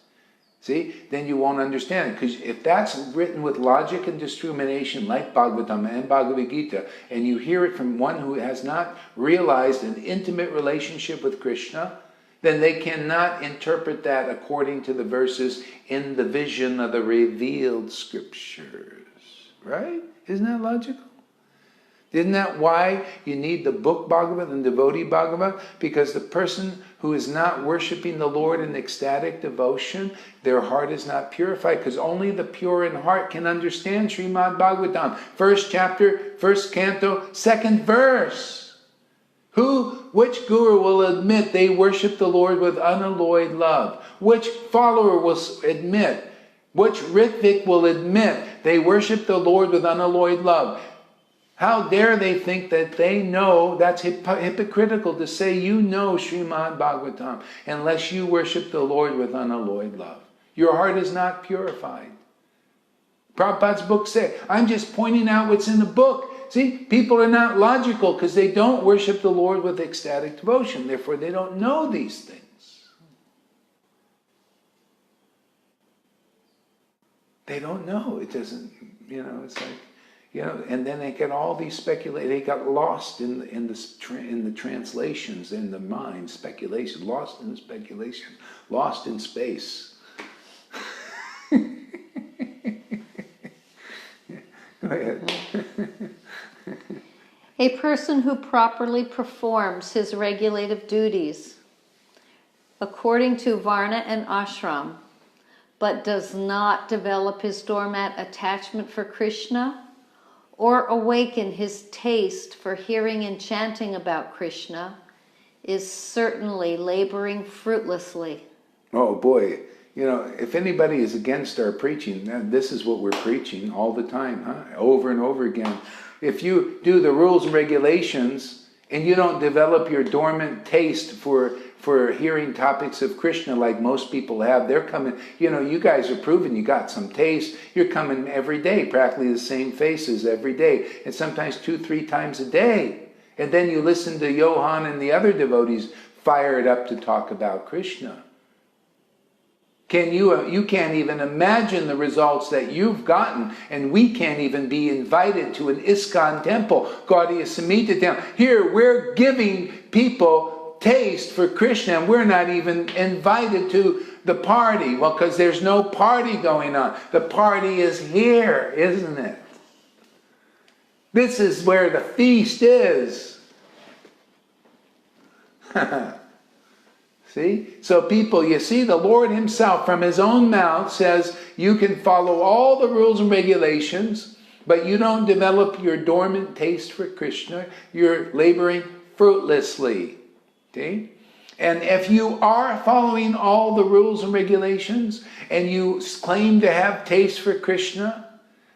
see, then you won't understand it. Because if that's written with logic and discrimination, like Bhagavatam and Bhagavad-Gita, and you hear it from one who has not realized an intimate relationship with Krishna, then they cannot interpret that according to the verses in the vision of the revealed scriptures. Right? Isn't that logical? Isn't that why you need the book Bhagavad and devotee Bhagavad? Because the person who is not worshiping the Lord in ecstatic devotion, their heart is not purified, because only the pure in heart can understand Srimad Bhagavatam. 1st chapter, 1st canto, 2nd verse. Which guru will admit they worship the Lord with unalloyed love? Which follower will admit? Which Ritvik will admit they worship the Lord with unalloyed love? How dare they think that they know? That's hypocritical to say you know Srimad Bhagavatam unless you worship the Lord with unalloyed love. Your heart is not purified. Prabhupada's book said, I'm just pointing out what's in the book. See, people are not logical because they don't worship the Lord with ecstatic devotion. Therefore, they don't know these things. They don't know. It doesn't, it's like, and then they get all these they got lost in the translations, in the mind, speculation, lost in the speculation, lost in space. Go ahead. A person who properly performs his regulative duties according to Varna and Ashram, but does not develop his doormat attachment for Krishna, or awaken his taste for hearing and chanting about Krishna, is certainly laboring fruitlessly. Oh boy, you know, if anybody is against our preaching, then this is what we're preaching all the time, over and over again. If you do the rules and regulations and you don't develop your dormant taste for hearing topics of Krishna like most people have, they're coming, you know, you guys are proving you got some taste. You're coming every day, practically the same faces every day, and sometimes 2-3 times a day. And then you listen to Johan and the other devotees fire it up to talk about Krishna. You can't even imagine the results that you've gotten, and we can't even be invited to an ISKCON temple, Gaudiya Samhita temple. Here, we're giving people taste for Krishna, and we're not even invited to the party. Well, because there's no party going on. The party is here, isn't it? This is where the feast is. See? So people, you see, the Lord himself from his own mouth says you can follow all the rules and regulations, but you don't develop your dormant taste for Krishna. You're laboring fruitlessly. See? And if you are following all the rules and regulations and you claim to have taste for Krishna,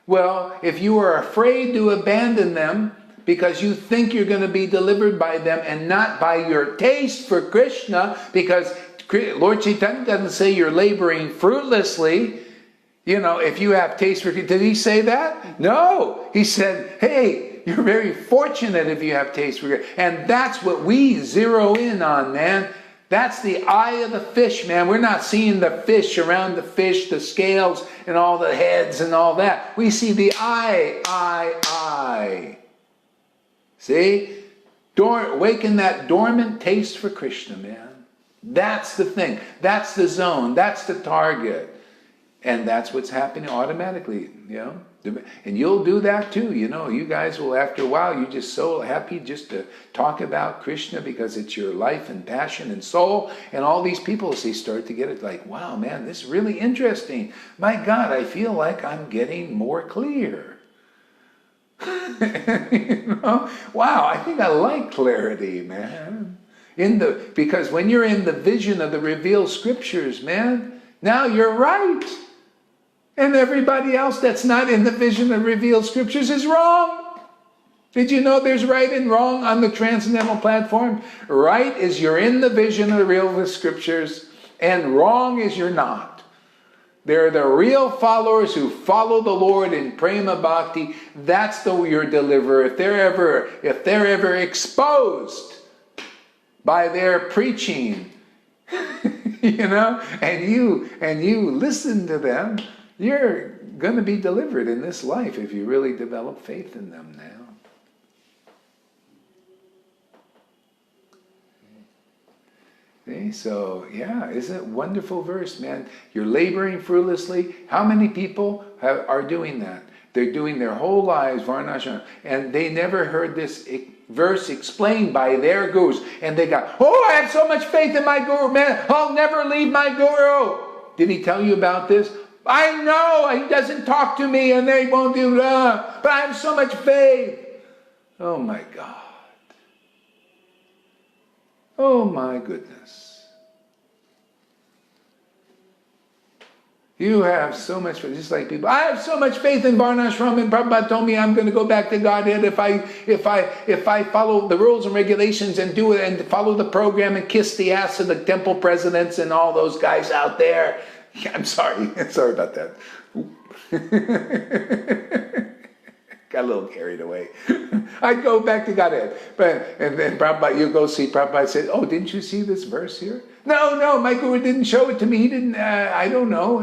well, if you are afraid to abandon them because you think you're going to be delivered by them and not by your taste for Krishna, because Lord Chaitanya doesn't say you're laboring fruitlessly. You know, if you have taste for Krishna, did he say that? No. He said, hey, you're very fortunate if you have taste for Krishna. And that's what we zero in on, man. That's the eye of the fish, man. We're not seeing the fish around the fish, the scales and all the heads and all that. We see the eye. See? Awaken that dormant taste for Krishna, man. That's the thing. That's the zone. That's the target. And that's what's happening automatically, you know. And you'll do that too, you know. You guys will, after a while, you're just so happy just to talk about Krishna because it's your life and passion and soul. And all these people, they start to get it like, wow, man, this is really interesting. My God, I feel like I'm getting more clear. You know? Wow, I think I like clarity, man. Because when you're in the vision of the revealed scriptures, man, now you're right. And everybody else that's not in the vision of revealed scriptures is wrong. Did you know there's right and wrong on the transcendental platform? Right is you're in the vision of the real scriptures, and wrong is you're not. They're the real followers who follow the Lord in prema bhakti. That's your deliverer. If they're ever exposed by their preaching, you know, and you listen to them, you're going to be delivered in this life if you really develop faith in them now. See? So, yeah, isn't it a wonderful verse, man? You're laboring fruitlessly. How many people are doing that? They're doing their whole lives, varnashram, and they never heard this verse explained by their gurus. And they got, oh, I have so much faith in my guru, man. I'll never leave my guru. Did he tell you about this? I know, he doesn't talk to me and they won't do that, but I have so much faith. Oh my God. Oh my goodness. You have so much faith. Just like people, I have so much faith in Varnashram, and Prabhupada told me I'm going to go back to Godhead if I follow the rules and regulations and do it and follow the program and kiss the ass of the temple presidents and all those guys out there. I'm sorry. Sorry about that. Got a little carried away. I'd go back to Godhead. And then Prabhupada, you go see Prabhupada said, oh, didn't you see this verse here? No, my guru didn't show it to me. He didn't, I don't know.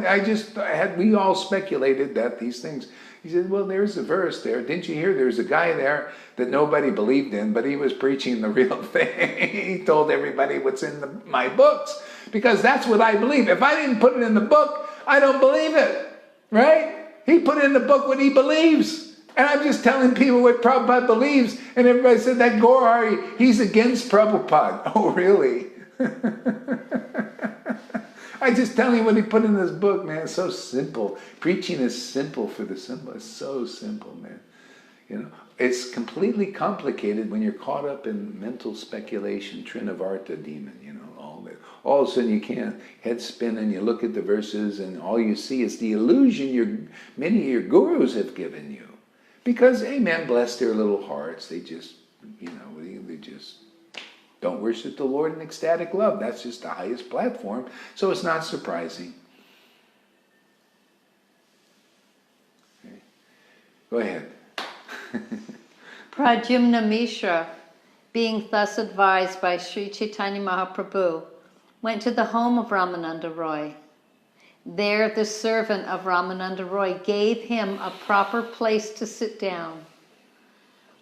We all speculated that these things. He said, well, there's a verse there. Didn't you hear? There's a guy there that nobody believed in, but he was preaching the real thing. He told everybody what's in my books, because that's what I believe. If I didn't put it in the book, I don't believe it, right? He put in the book what he believes. And I'm just telling people what Prabhupada believes. And everybody said, that Gaurahari, he's against Prabhupada. Oh, really? I just tell you what he put in this book, man. It's so simple. Preaching is simple for the simple. It's so simple, man. You know, it's completely complicated when you're caught up in mental speculation, Trinavarta demon, you know, all that. All of a sudden you can't head spin and you look at the verses and all you see is the illusion many of your gurus have given you. Because, amen, bless their little hearts, they just, you know, they just don't worship the Lord in ecstatic love. That's just the highest platform, so it's not surprising. Okay. Go ahead. Pradyumna Mishra, being thus advised by Sri Chaitanya Mahaprabhu, went to the home of Ramananda Roy. There the servant of Ramananda Roy gave him a proper place to sit down.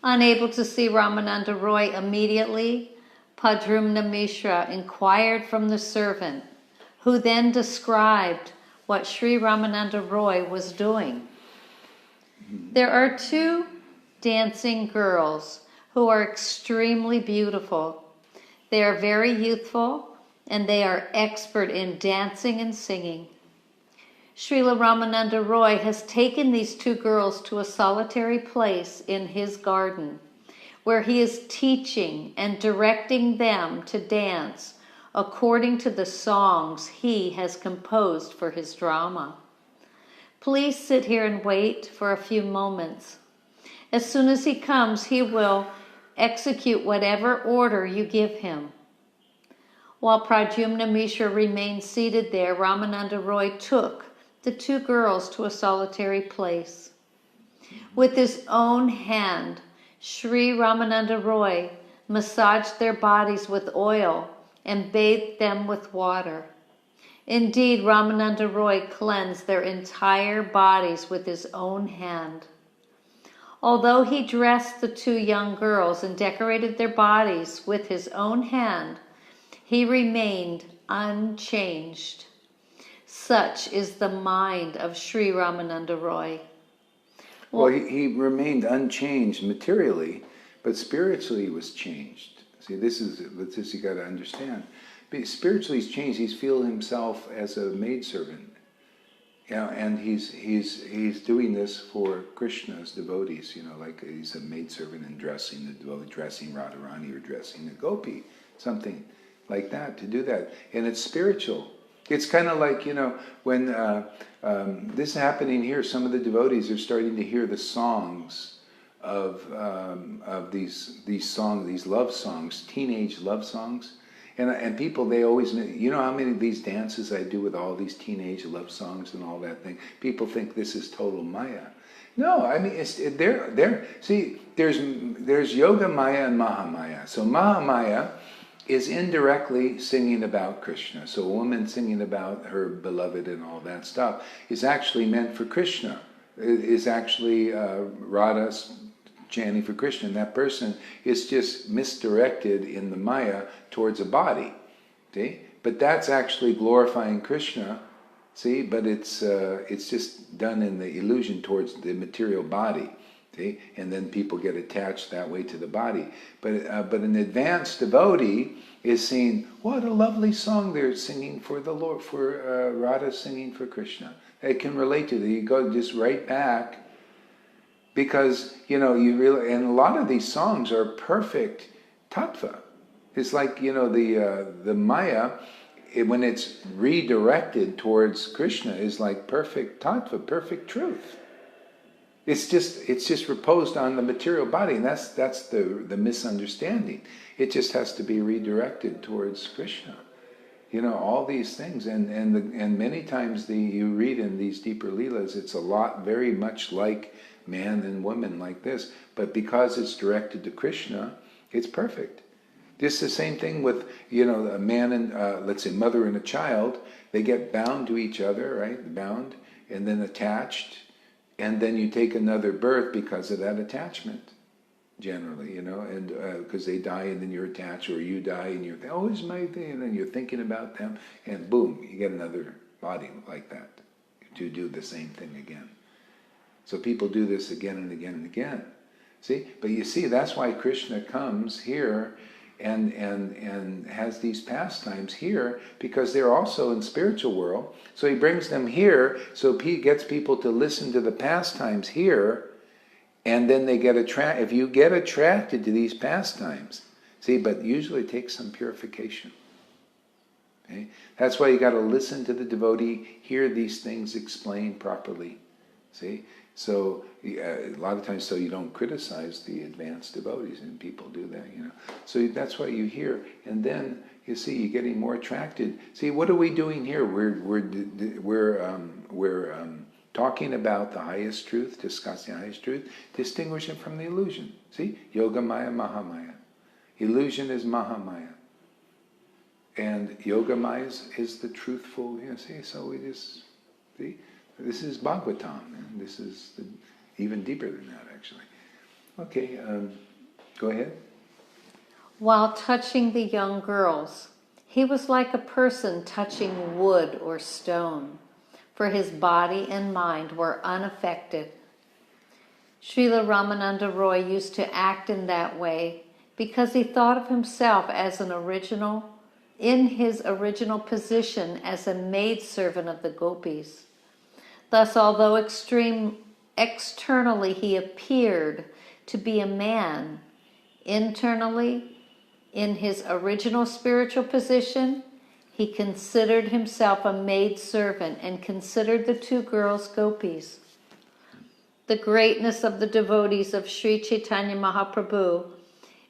Unable to see Ramananda Roy immediately, Pradyumna Mishra inquired from the servant, who then described what Sri Ramananda Roy was doing. There are two dancing girls who are extremely beautiful. They are very youthful and they are expert in dancing and singing. Srila Ramananda Roy has taken these two girls to a solitary place in his garden where he is teaching and directing them to dance according to the songs he has composed for his drama. Please sit here and wait for a few moments. As soon as he comes, he will execute whatever order you give him. While Pradyumna Mishra remained seated there, Ramananda Roy took the two girls to a solitary place. With his own hand, Sri Ramananda Roy massaged their bodies with oil and bathed them with water. Indeed, Ramananda Roy cleansed their entire bodies with his own hand. Although he dressed the two young girls and decorated their bodies with his own hand, he remained unchanged. Such is the mind of Sri Ramananda Roy. Well, he remained unchanged materially, but spiritually he was changed. See, this you got to understand. Spiritually he's changed. He's feeling himself as a maidservant. You know, and he's doing this for Krishna's devotees, you know, like he's a maidservant and dressing the devotee, dressing Radharani or dressing the gopi, something like that, to do that. And it's spiritual. It's kind of like, you know, when this is happening here, some of the devotees are starting to hear the songs of these songs, these love songs, teenage love songs. And people, they always, you know how many of these dances I do with all these teenage love songs and all that thing? People think this is total Maya. No, I mean, see, there's Yoga Maya and Mahamaya. So Mahamaya is indirectly singing about Krishna. So a woman singing about her beloved and all that stuff is actually meant for Krishna. It is actually Radha's chanting for Krishna, and that person is just misdirected in the Maya towards a body, see? But that's actually glorifying Krishna, see? But it's just done in the illusion towards the material body, see? And then people get attached that way to the body. But an advanced devotee is saying, what a lovely song they're singing for the Lord, for Radha singing for Krishna. They can relate to it. You go just right back. Because, you know, you really, and a lot of these songs are perfect tattva. It's like, you know, the Maya, when it's redirected towards Krishna, is like perfect tattva, perfect truth. It's just reposed on the material body, and that's the misunderstanding. It just has to be redirected towards Krishna. You know, all these things, and many times you read in these deeper leelas, it's a lot, very much like man and woman like this, but because it's directed to Krishna, it's perfect. Just the same thing with, you know, a man and, let's say, mother and a child, they get bound to each other, right? Bound, and then attached, and then you take another birth because of that attachment, generally, you know, and because they die and then you're attached, or you die and you're, oh, it's my thing, and then you're thinking about them, and boom, you get another body like that to do the same thing again. So people do this again and again and again. See? But you see, that's why Krishna comes here and has these pastimes here, because they're also in spiritual world. So he brings them here, so he gets people to listen to the pastimes here, And then they get attracted. If you get attracted to these pastimes, see, but usually it takes some purification. Okay? That's why you got to listen to the devotee, hear these things explained properly. See? So a lot of times, so you don't criticize the advanced devotees, and people do that, you know. So that's why you hear, and then you see you're getting more attracted. See, what are we doing here? We're talking about the highest truth, discussing the highest truth, distinguish it from the illusion. See, Yoga Maya, Mahamaya. Illusion is Mahamaya, and Yoga Maya is the truthful. You know, see, so we just see. This is Bhagavatam, and this is even deeper than that, actually. Okay, go ahead. While touching the young girls, he was like a person touching wood or stone, for his body and mind were unaffected. Srila Ramananda Roy used to act in that way because he thought of himself as in his original position as a maidservant of the gopis. Thus, although externally he appeared to be a man, internally, in his original spiritual position, he considered himself a maidservant and considered the two girls gopis. The greatness of the devotees of Sri Chaitanya Mahaprabhu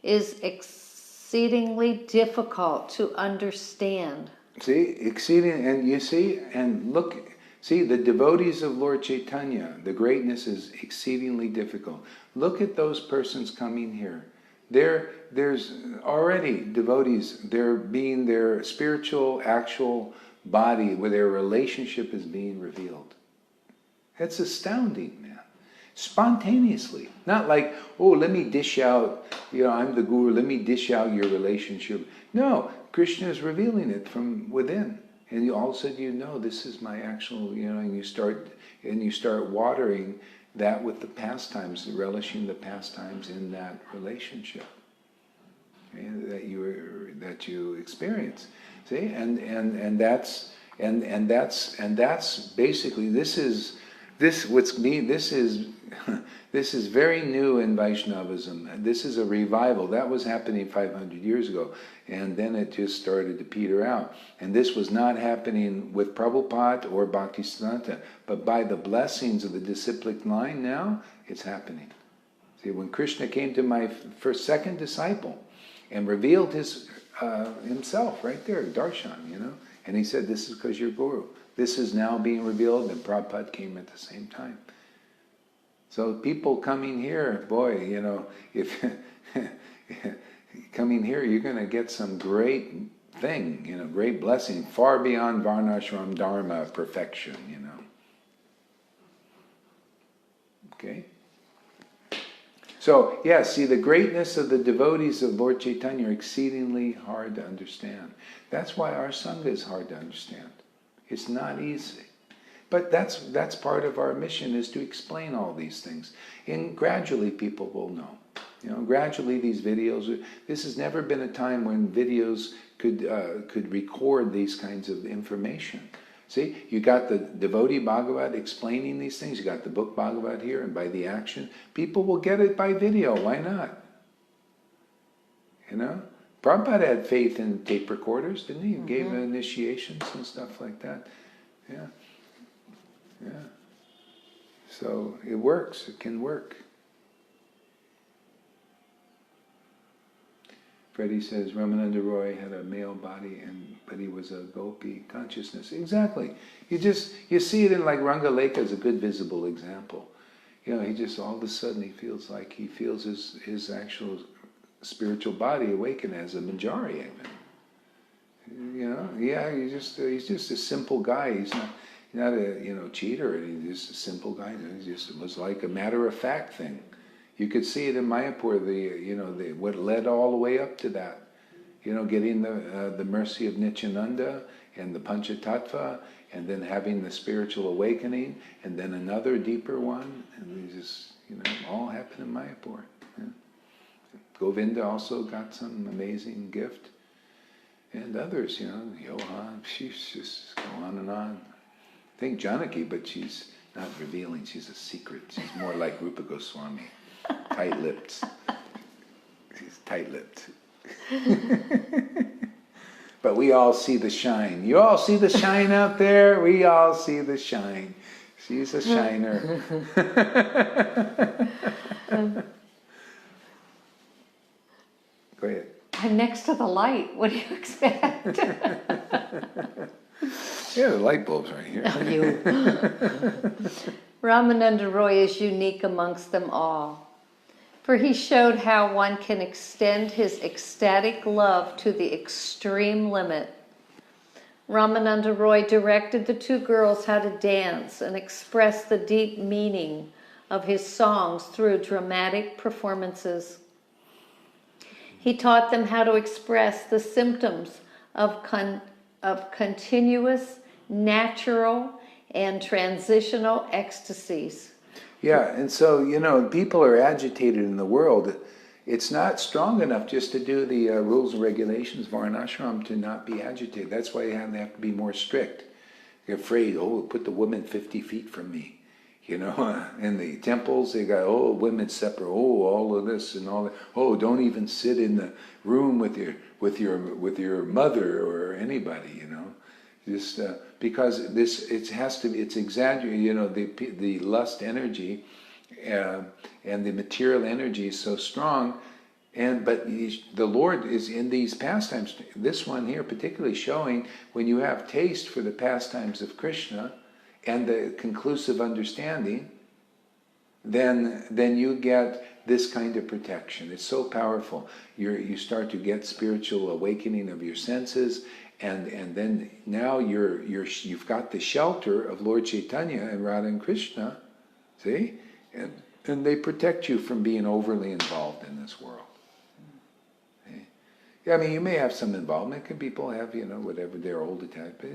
is exceedingly difficult to understand. See, exceeding, and you see, and look. See, the devotees of Lord Chaitanya, the greatness is exceedingly difficult. Look at those persons coming here. There's already devotees, their spiritual, actual body, where their relationship is being revealed. It's astounding, man. Spontaneously. Not like, oh, let me dish out, I'm the guru, let me dish out your relationship. No, Krishna is revealing it from within. And you all of a sudden this is my actual, and you start watering that with the pastimes, relishing the pastimes in that relationship, okay, that you experience. See, and that's basically this is very new in Vaishnavism. This is a revival. That was happening 500 years ago. And then it just started to peter out. And this was not happening with Prabhupada or Bhaktisiddhanta, but by the blessings of the disciplic line now, it's happening. See, when Krishna came to my second disciple and revealed himself right there, Darshan, and he said, this is because you're Guru. This is now being revealed, and Prabhupada came at the same time. So people coming here, boy, if coming here, you're going to get some great thing, great blessing, far beyond Varnashram Dharma perfection, Okay? So, see, the greatness of the devotees of Lord Chaitanya are exceedingly hard to understand. That's why our Sangha is hard to understand. It's not easy. But that's part of our mission, is to explain all these things. And gradually people will know. Gradually these videos, this has never been a time when videos could record these kinds of information. See, you got the devotee Bhagavad explaining these things, you got the book Bhagavad here, and by the action, people will get it by video, why not? Prabhupada had faith in tape recorders, didn't he? He gave initiations and stuff like that. Yeah. So it works, it can work. Freddie says Ramananda Roy had a male body, but he was a gopi consciousness. Exactly. You see it in like Rangaleka is a good visible example. He just all of a sudden he feels his actual spiritual body awaken as a manjari even. He's just a simple guy. He's not a cheater. He's just a simple guy. It was like a matter of fact thing. You could see it in Mayapur, what led all the way up to that. Getting the mercy of Nityananda and the Panchatattva, and then having the spiritual awakening, and then another deeper one, and they just, all happened in Mayapur. Yeah. Govinda also got some amazing gift, and others, Johan, she's just go on and on. I think Janaki, but she's not revealing, she's a secret. She's more like Rupa Goswami. Tight-lipped. She's tight-lipped. But we all see the shine. You all see the shine out there? We all see the shine. She's a shiner. Go ahead. I'm next to the light. What do you expect? Yeah, the light bulb's right here. You. Ramananda Roy is unique amongst them all, for he showed how one can extend his ecstatic love to the extreme limit. Ramananda Roy directed the two girls how to dance and express the deep meaning of his songs through dramatic performances. He taught them how to express the symptoms of continuous, natural, and transitional ecstasies. Yeah, and so, people are agitated in the world. It's not strong enough just to do the rules and regulations of Varnashram to not be agitated. That's why they have to be more strict. You're afraid, put the woman 50 feet from me. In the temples, they got, women separate, all of this and all that. Don't even sit in the room with your mother or anybody, Just because it's exaggerated, the lust energy and the material energy is so strong, but the Lord is in these pastimes. This one here particularly showing when you have taste for the pastimes of Krishna and the conclusive understanding, then you get this kind of protection. It's so powerful. You start to get spiritual awakening of your senses, and then now you've got the shelter of Lord Chaitanya and Radha and Krishna, see, and they protect you from being overly involved in this world. See? Yeah, you may have some involvement. People have, whatever their old attack, but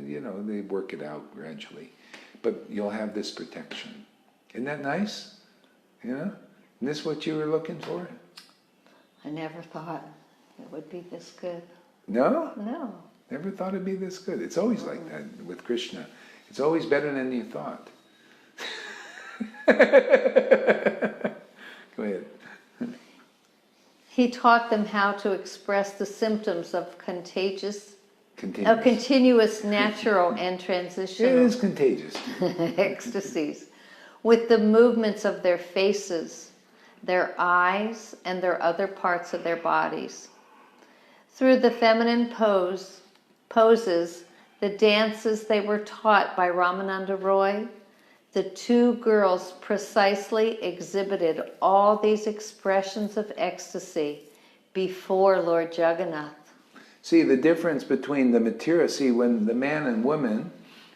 they work it out gradually. But you'll have this protection. Isn't that nice? Isn't this what you were looking for? I never thought it would be this good. No? No. Never thought it'd be this good. It's always like that with Krishna. It's always better than you thought. Go ahead. He taught them how to express the symptoms of continuous, natural, and transitional. It is contagious. Ecstasies, with the movements of their faces, their eyes, and their other parts of their bodies. Through the feminine poses, the dances they were taught by Ramananda Roy, the two girls precisely exhibited all these expressions of ecstasy before Lord Jagannath. See, the difference between the material, when the man and woman,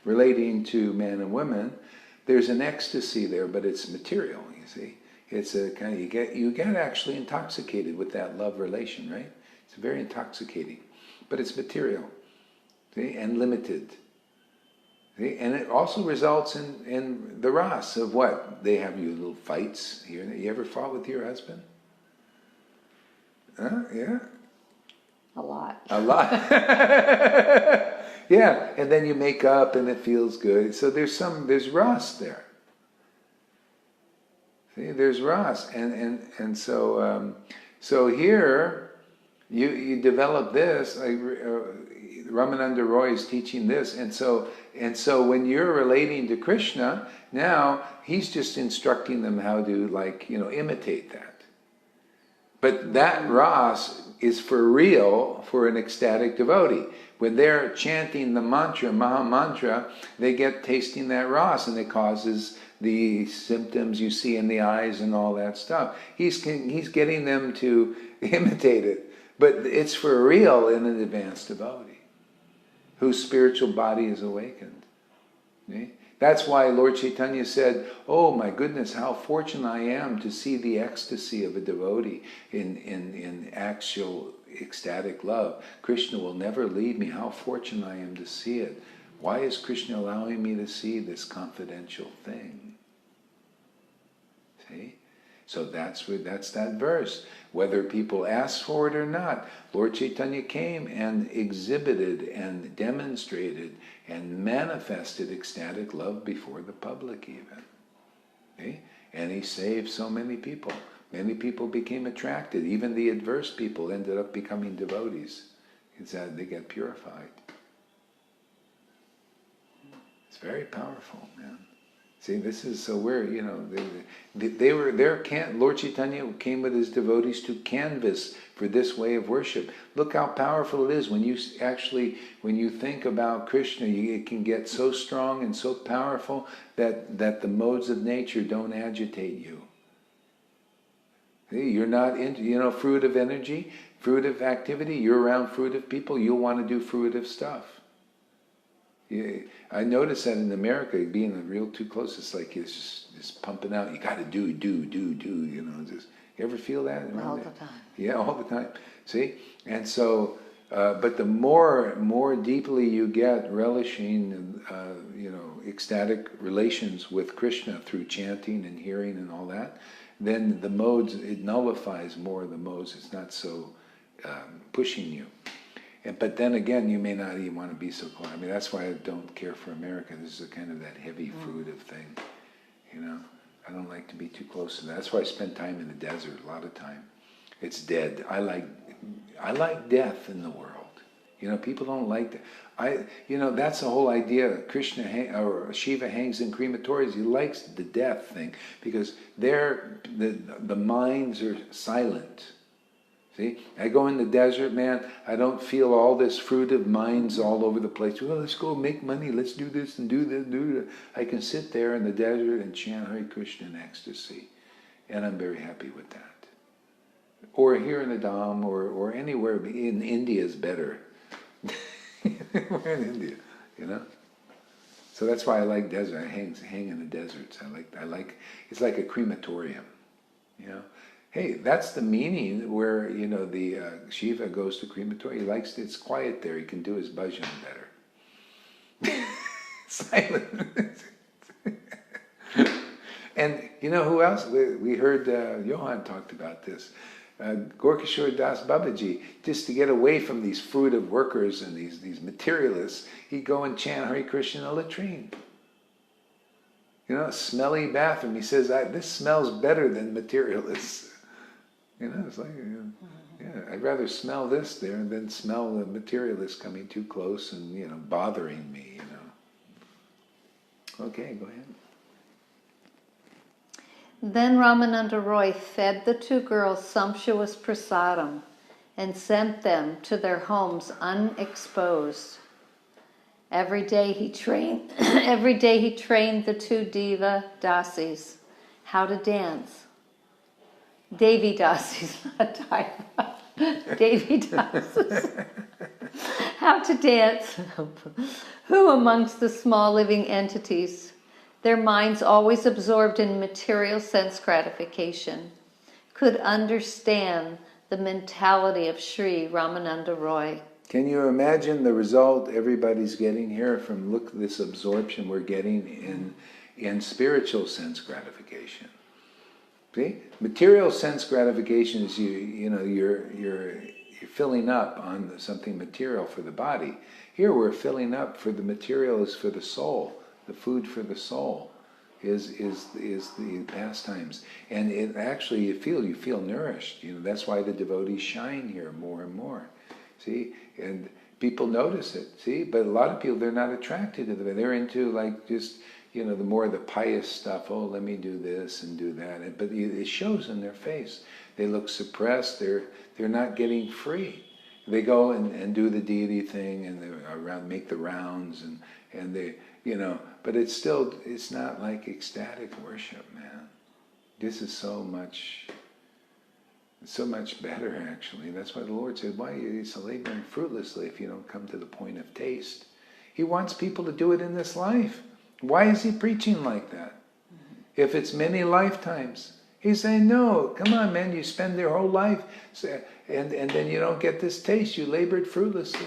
relating to man and woman, there's an ecstasy there, but it's material, you see. It's a kind of, you get actually intoxicated with that love relation, right? It's very intoxicating, but it's material, see, and limited. See? And it also results in the ras of what? They have you little fights here. You ever fought with your husband? Yeah. A lot. Yeah, and then you make up and it feels good. So there's ras there. See, there's ras, and so here you develop this. Ramananda Roy is teaching this, and so when you're relating to Krishna, now he's just instructing them how to imitate that. But that ras is for real for an ecstatic devotee. When they're chanting the mantra, Maha Mantra, they get tasting that ras, and it causes the symptoms you see in the eyes and all that stuff. He's getting them to imitate it, but it's for real in an advanced devotee whose spiritual body is awakened. See? That's why Lord Chaitanya said, "Oh my goodness, how fortunate I am to see the ecstasy of a devotee in actual ecstatic love. Krishna will never leave me. How fortunate I am to see it. Why is Krishna allowing me to see this confidential thing?" See? So that's that verse. Whether people ask for it or not, Lord Chaitanya came and exhibited and demonstrated and manifested ecstatic love before the public even. Okay? And he saved so many people. Many people became attracted. Even the adverse people ended up becoming devotees. It's that they get purified. It's very powerful, man. See, this is, so we're, you know, they were there. Lord Chaitanya came with his devotees to canvas for this way of worship. Look how powerful it is when you actually, when you think about Krishna, it can get so strong and so powerful that the modes of nature don't agitate you. See, you're not into, you know, fruitive energy, fruitive activity. You're around fruitive people. You'll want to do fruitive stuff. Yeah, I noticed that in America, being real too close, it's like it's just pumping out. You got to do, you know. Just, you ever feel that? All the time. Yeah, all the time. See? And so, but the more deeply you get relishing, you know, ecstatic relations with Krishna through chanting and hearing and all that, then the modes, it nullifies more of the modes. It's not so pushing you. But then again, you may not even want to be so close. I mean, that's why I don't care for America. This is a kind of that heavy fruitive thing, you know. I don't like to be too close to that. That's why I spend time in the desert a lot of time. It's dead. I like death in the world. You know, people don't like that. You know, that's the whole idea. Krishna or Shiva hangs in crematories. He likes the death thing because the minds are silent. See, I go in the desert, man, I don't feel all this fruitive minds all over the place. Well, let's go make money, let's do this and do this, do that. I can sit there in the desert and chant Hare Krishna in ecstasy. And I'm very happy with that. Or here in the Dham, or anywhere. In India is better. We're in India, you know? So that's why I like desert. I hang in the deserts. I like, it's like a crematorium, you know? Hey, that's the meaning where, you know, the Shiva goes to crematory. He likes it's quiet there. He can do his bhajan better. Silent. And you know who else? We heard Johan talked about this. Gorkishore Das Babaji, just to get away from these fruitive workers and these materialists, he'd go and chant Hare Krishna in a latrine. You know, a smelly bathroom. He says, this smells better than materialists. You know, it's like, yeah, I'd rather smell this there than smell the materialists coming too close and, you know, bothering me, you know. Okay, go ahead. Then Ramananda Roy fed the two girls sumptuous prasadam and sent them to their homes unexposed. Every day he trained the two diva dasis how to dance. Devi dasis, not diva. Devi dasis. How to dance. Who amongst the small living entities, their minds always absorbed in material sense gratification, could understand the mentality of Sri Ramananda Roy? Can you imagine the result everybody's getting here from this absorption we're getting in spiritual sense gratification? See, material sense gratification is you're filling up on something material for the body. Here we're filling up for the material is for the soul. The food for the soul is the pastimes, and it actually you feel nourished. You know, that's why the devotees shine here more and more. See, and people notice it. See, but a lot of people, they're not attracted to them. They're into like just, you know, the more the pious stuff. Oh, let me do this and do that. But it shows in their face. They look suppressed. They're not getting free. They go and do the deity thing and they make the rounds and they, you know. But it's not like ecstatic worship, man. This is so much better, actually. That's why the Lord said, why are you laboring fruitlessly if you don't come to the point of taste? He wants people to do it in this life. Why is he preaching like that? If it's many lifetimes. He's saying, no, come on, man, you spend your whole life and then you don't get this taste. You labored fruitlessly.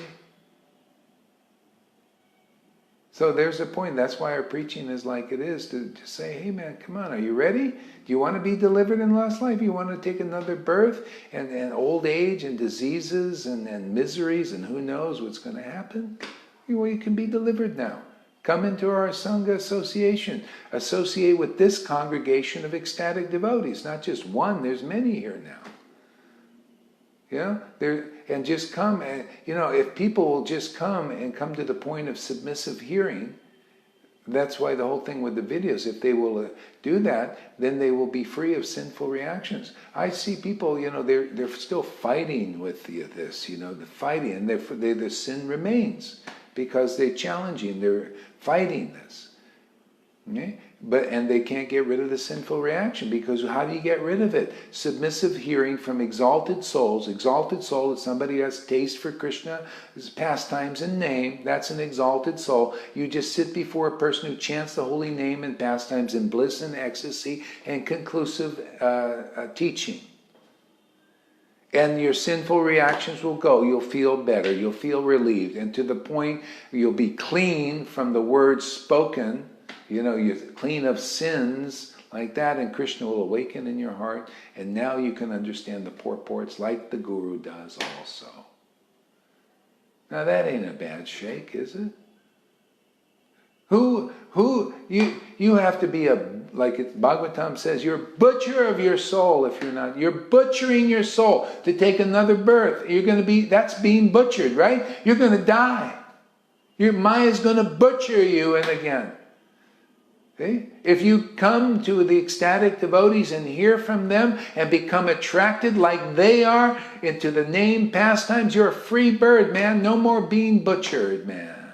So there's a point. That's why our preaching is like it is, to say, hey man, come on, are you ready? Do you want to be delivered in last life? You want to take another birth and old age and diseases and miseries and who knows what's going to happen? Well, you can be delivered now. Come into our Sangha association. Associate with this congregation of ecstatic devotees. Not just one, there's many here now. And just come, and if people will just come and come to the point of submissive hearing, that's why the whole thing with the videos, if they will do that, then they will be free of sinful reactions. I see people, they're still fighting with this, the fighting, and the sin remains because they're challenging, they're fighting this. Okay? And they can't get rid of the sinful reaction, because how do you get rid of it? Submissive hearing from exalted souls. Exalted soul is somebody who has taste for Krishna, his pastimes and name. That's an exalted soul. You just sit before a person who chants the holy name and pastimes in bliss and ecstasy and conclusive teaching. And your sinful reactions will go. You'll feel better. You'll feel relieved. And to the point you'll be clean from the words spoken. You're clean of sins like that, and Krishna will awaken in your heart, and now you can understand the purports like the Guru does also. Now that ain't a bad shake, is it? You have to be like Bhagavatam says, you're a butcher of your soul if you're not. You're butchering your soul to take another birth. That's being butchered, right? You're going to die. Your Maya's going to butcher you and again. Okay? If you come to the ecstatic devotees and hear from them and become attracted like they are into the name pastimes, you're a free bird, man. No more being butchered, man.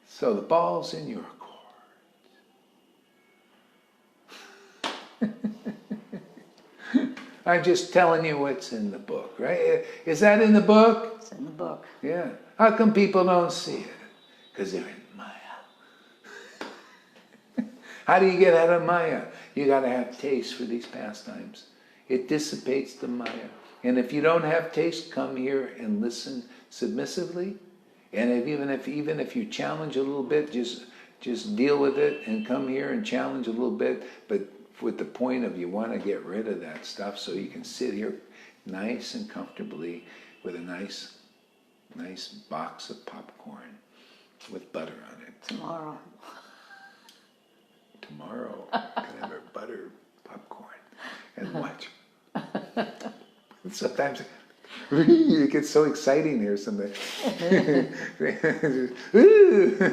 So the ball's in your court. I'm just telling you what's in the book, right? Is that in the book? It's in the book. Yeah. How come people don't see it? Because they're in Maya. How do you get out of Maya? You got to have taste for these pastimes. It dissipates the Maya. And if you don't have taste, come here and listen submissively. And even if you challenge a little bit, just deal with it and come here and challenge a little bit. But with the point of you want to get rid of that stuff so you can sit here nice and comfortably with a nice box of popcorn. With butter on it. Tomorrow. Tomorrow, I can have a butter popcorn and watch. Sometimes it gets so exciting here someday.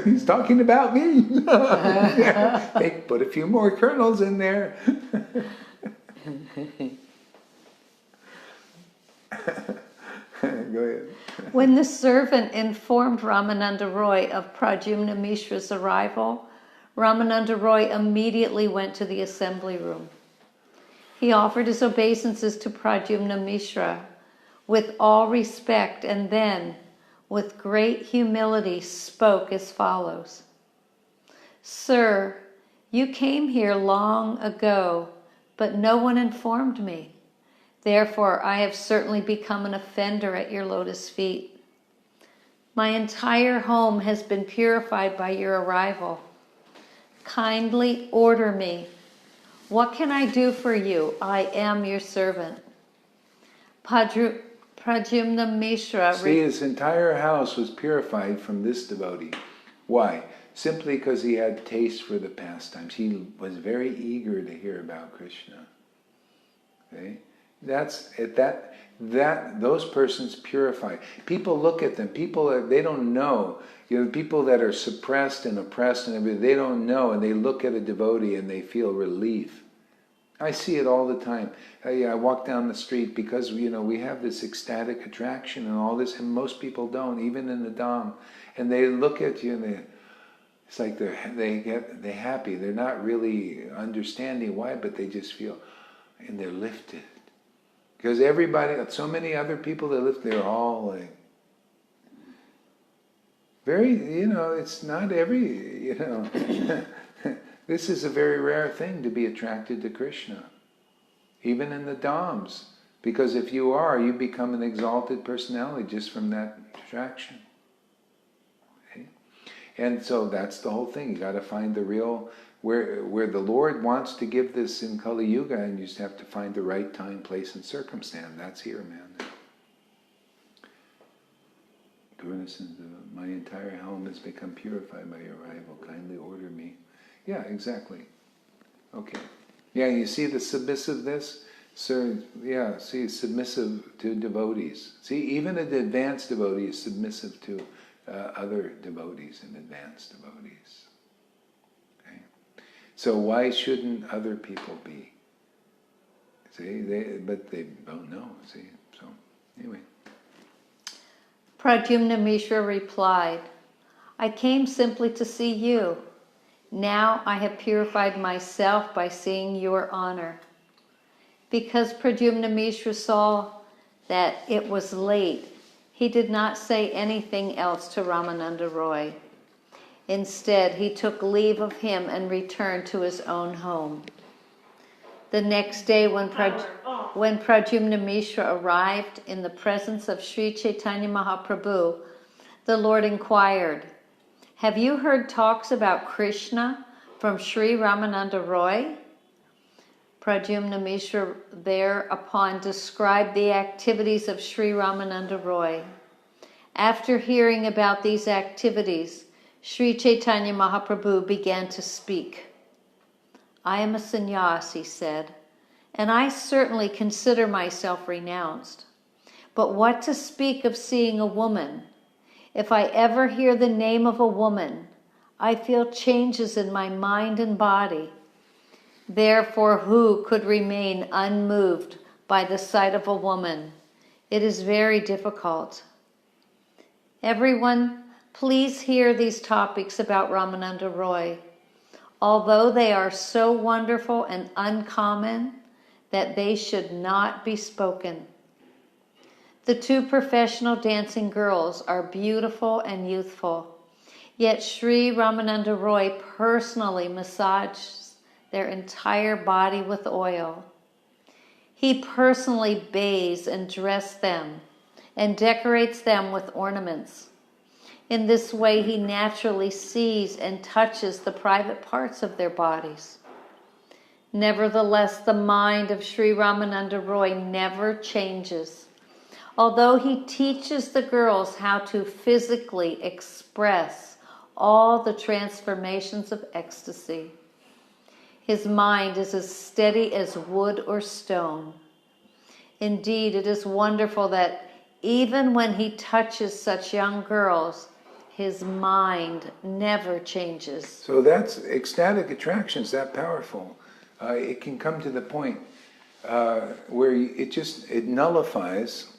He's talking about me. They put a few more kernels in there. Go ahead. When the servant informed Ramananda Roy of Pradyumna Mishra's arrival, Ramananda Roy immediately went to the assembly room. He offered his obeisances to Pradyumna Mishra with all respect, and then, with great humility, spoke as follows. Sir, you came here long ago, but no one informed me. Therefore, I have certainly become an offender at your lotus feet. My entire home has been purified by your arrival. Kindly order me. What can I do for you? I am your servant. Pradyumna Mishra... See, his entire house was purified from this devotee. Why? Simply because he had taste for the pastimes. He was very eager to hear about Krishna. Okay? Those persons purify. People look at them. People, they don't know. People that are suppressed and oppressed and everything, they don't know, and they look at a devotee and they feel relief. I see it all the time. I walk down the street because we have this ecstatic attraction and all this, and most people don't, even in the Dham. And they look at you and it's like they're happy. They're not really understanding why, but they just feel, and they're lifted. Because everybody, so many other people that live, they're all like, very, it's not every, this is a very rare thing to be attracted to Krishna. Even in the Dhams. Because if you are, you become an exalted personality just from that attraction. Okay? And so that's the whole thing. You got to find the real... Where the Lord wants to give this in Kali Yuga, and you just have to find the right time, place, and circumstance. That's here, man. My entire home has become purified by your arrival. Kindly order me. Yeah, exactly. Okay. Yeah, you see the submissiveness? Sir, yeah, see, submissive to devotees. See, even an advanced devotee is submissive to other devotees and advanced devotees. Okay? So why shouldn't other people be? See, but they don't know, see? So, anyway. Pradyumna Mishra replied, I came simply to see you. Now I have purified myself by seeing your honor. Because Pradyumna Mishra saw that it was late, he did not say anything else to Ramananda Roy. Instead, he took leave of him and returned to his own home. The next day, when Pradyumna Mishra arrived in the presence of Sri Chaitanya Mahaprabhu, the Lord inquired, have you heard talks about Krishna from Sri Ramananda Roy? Pradyumna Mishra thereupon described the activities of Sri Ramananda Roy. After hearing about these activities, Sri Chaitanya Mahaprabhu began to speak. I am a sannyas, he said, and I certainly consider myself renounced. But what to speak of seeing a woman? If I ever hear the name of a woman, I feel changes in my mind and body. Therefore, who could remain unmoved by the sight of a woman? It is very difficult. Everyone, please hear these topics about Ramananda Roy. Although they are so wonderful and uncommon that they should not be spoken. The two professional dancing girls are beautiful and youthful, yet Sri Ramananda Roy personally massages their entire body with oil. He personally bathes and dresses them and decorates them with ornaments. In this way, he naturally sees and touches the private parts of their bodies. Nevertheless, the mind of Sri Ramananda Roy never changes. Although he teaches the girls how to physically express all the transformations of ecstasy, his mind is as steady as wood or stone. Indeed, it is wonderful that even when he touches such young girls, his mind never changes. So that's ecstatic attraction is that powerful. It can come to the point where it nullifies.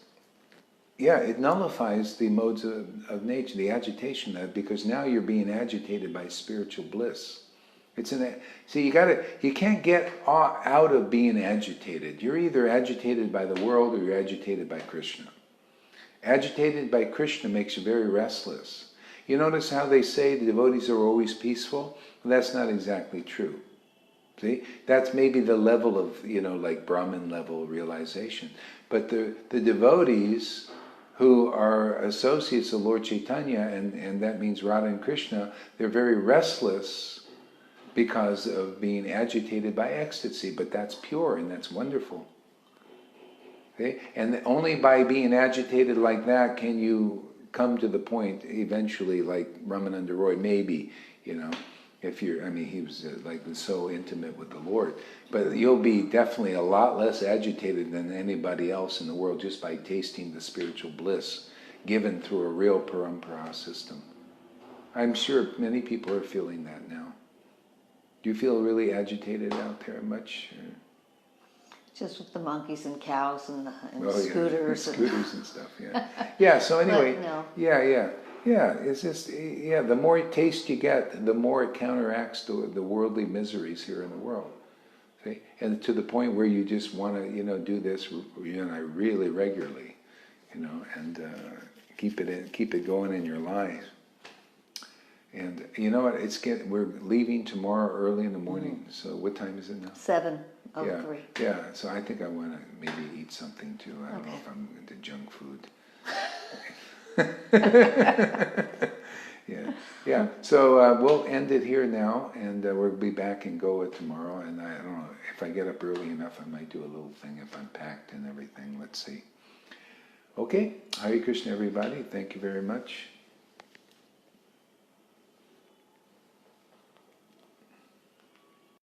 Yeah, it nullifies the modes of nature, the agitation of, because now you're being agitated by spiritual bliss. You can't get out of being agitated. You're either agitated by the world or you're agitated by Krishna. Agitated by Krishna makes you very restless. You notice how they say the devotees are always peaceful? Well, that's not exactly true. See, that's maybe the level of, like Brahmin level realization. But the devotees who are associates of Lord Chaitanya, and that means Radha and Krishna, they're very restless because of being agitated by ecstasy, but that's pure and that's wonderful. Okay? And only by being agitated like that can you come to the point eventually, like Ramananda Roy, maybe, if you're, he was so intimate with the Lord. But you'll be definitely a lot less agitated than anybody else in the world just by tasting the spiritual bliss given through a real parampara system. I'm sure many people are feeling that now. Do you feel really agitated out there much? Just with the monkeys and cows and scooters. Yeah, scooters and stuff, yeah. Yeah, so anyway, but no. Yeah, it's just, the more taste you get, the more it counteracts the worldly miseries here in the world. See? And to the point where you just want to, do this, really regularly, and keep it going in your life. And you know what? We're leaving tomorrow early in the morning. Mm-hmm. So what time is it now? 7:03. Yeah. So I think I want to maybe eat something too. I don't know if I'm into junk food. Yeah. So we'll end it here now, and we'll be back in Goa tomorrow. And I don't know if I get up early enough, I might do a little thing if I'm packed and everything. Let's see. Okay, Hare Krishna everybody, thank you very much.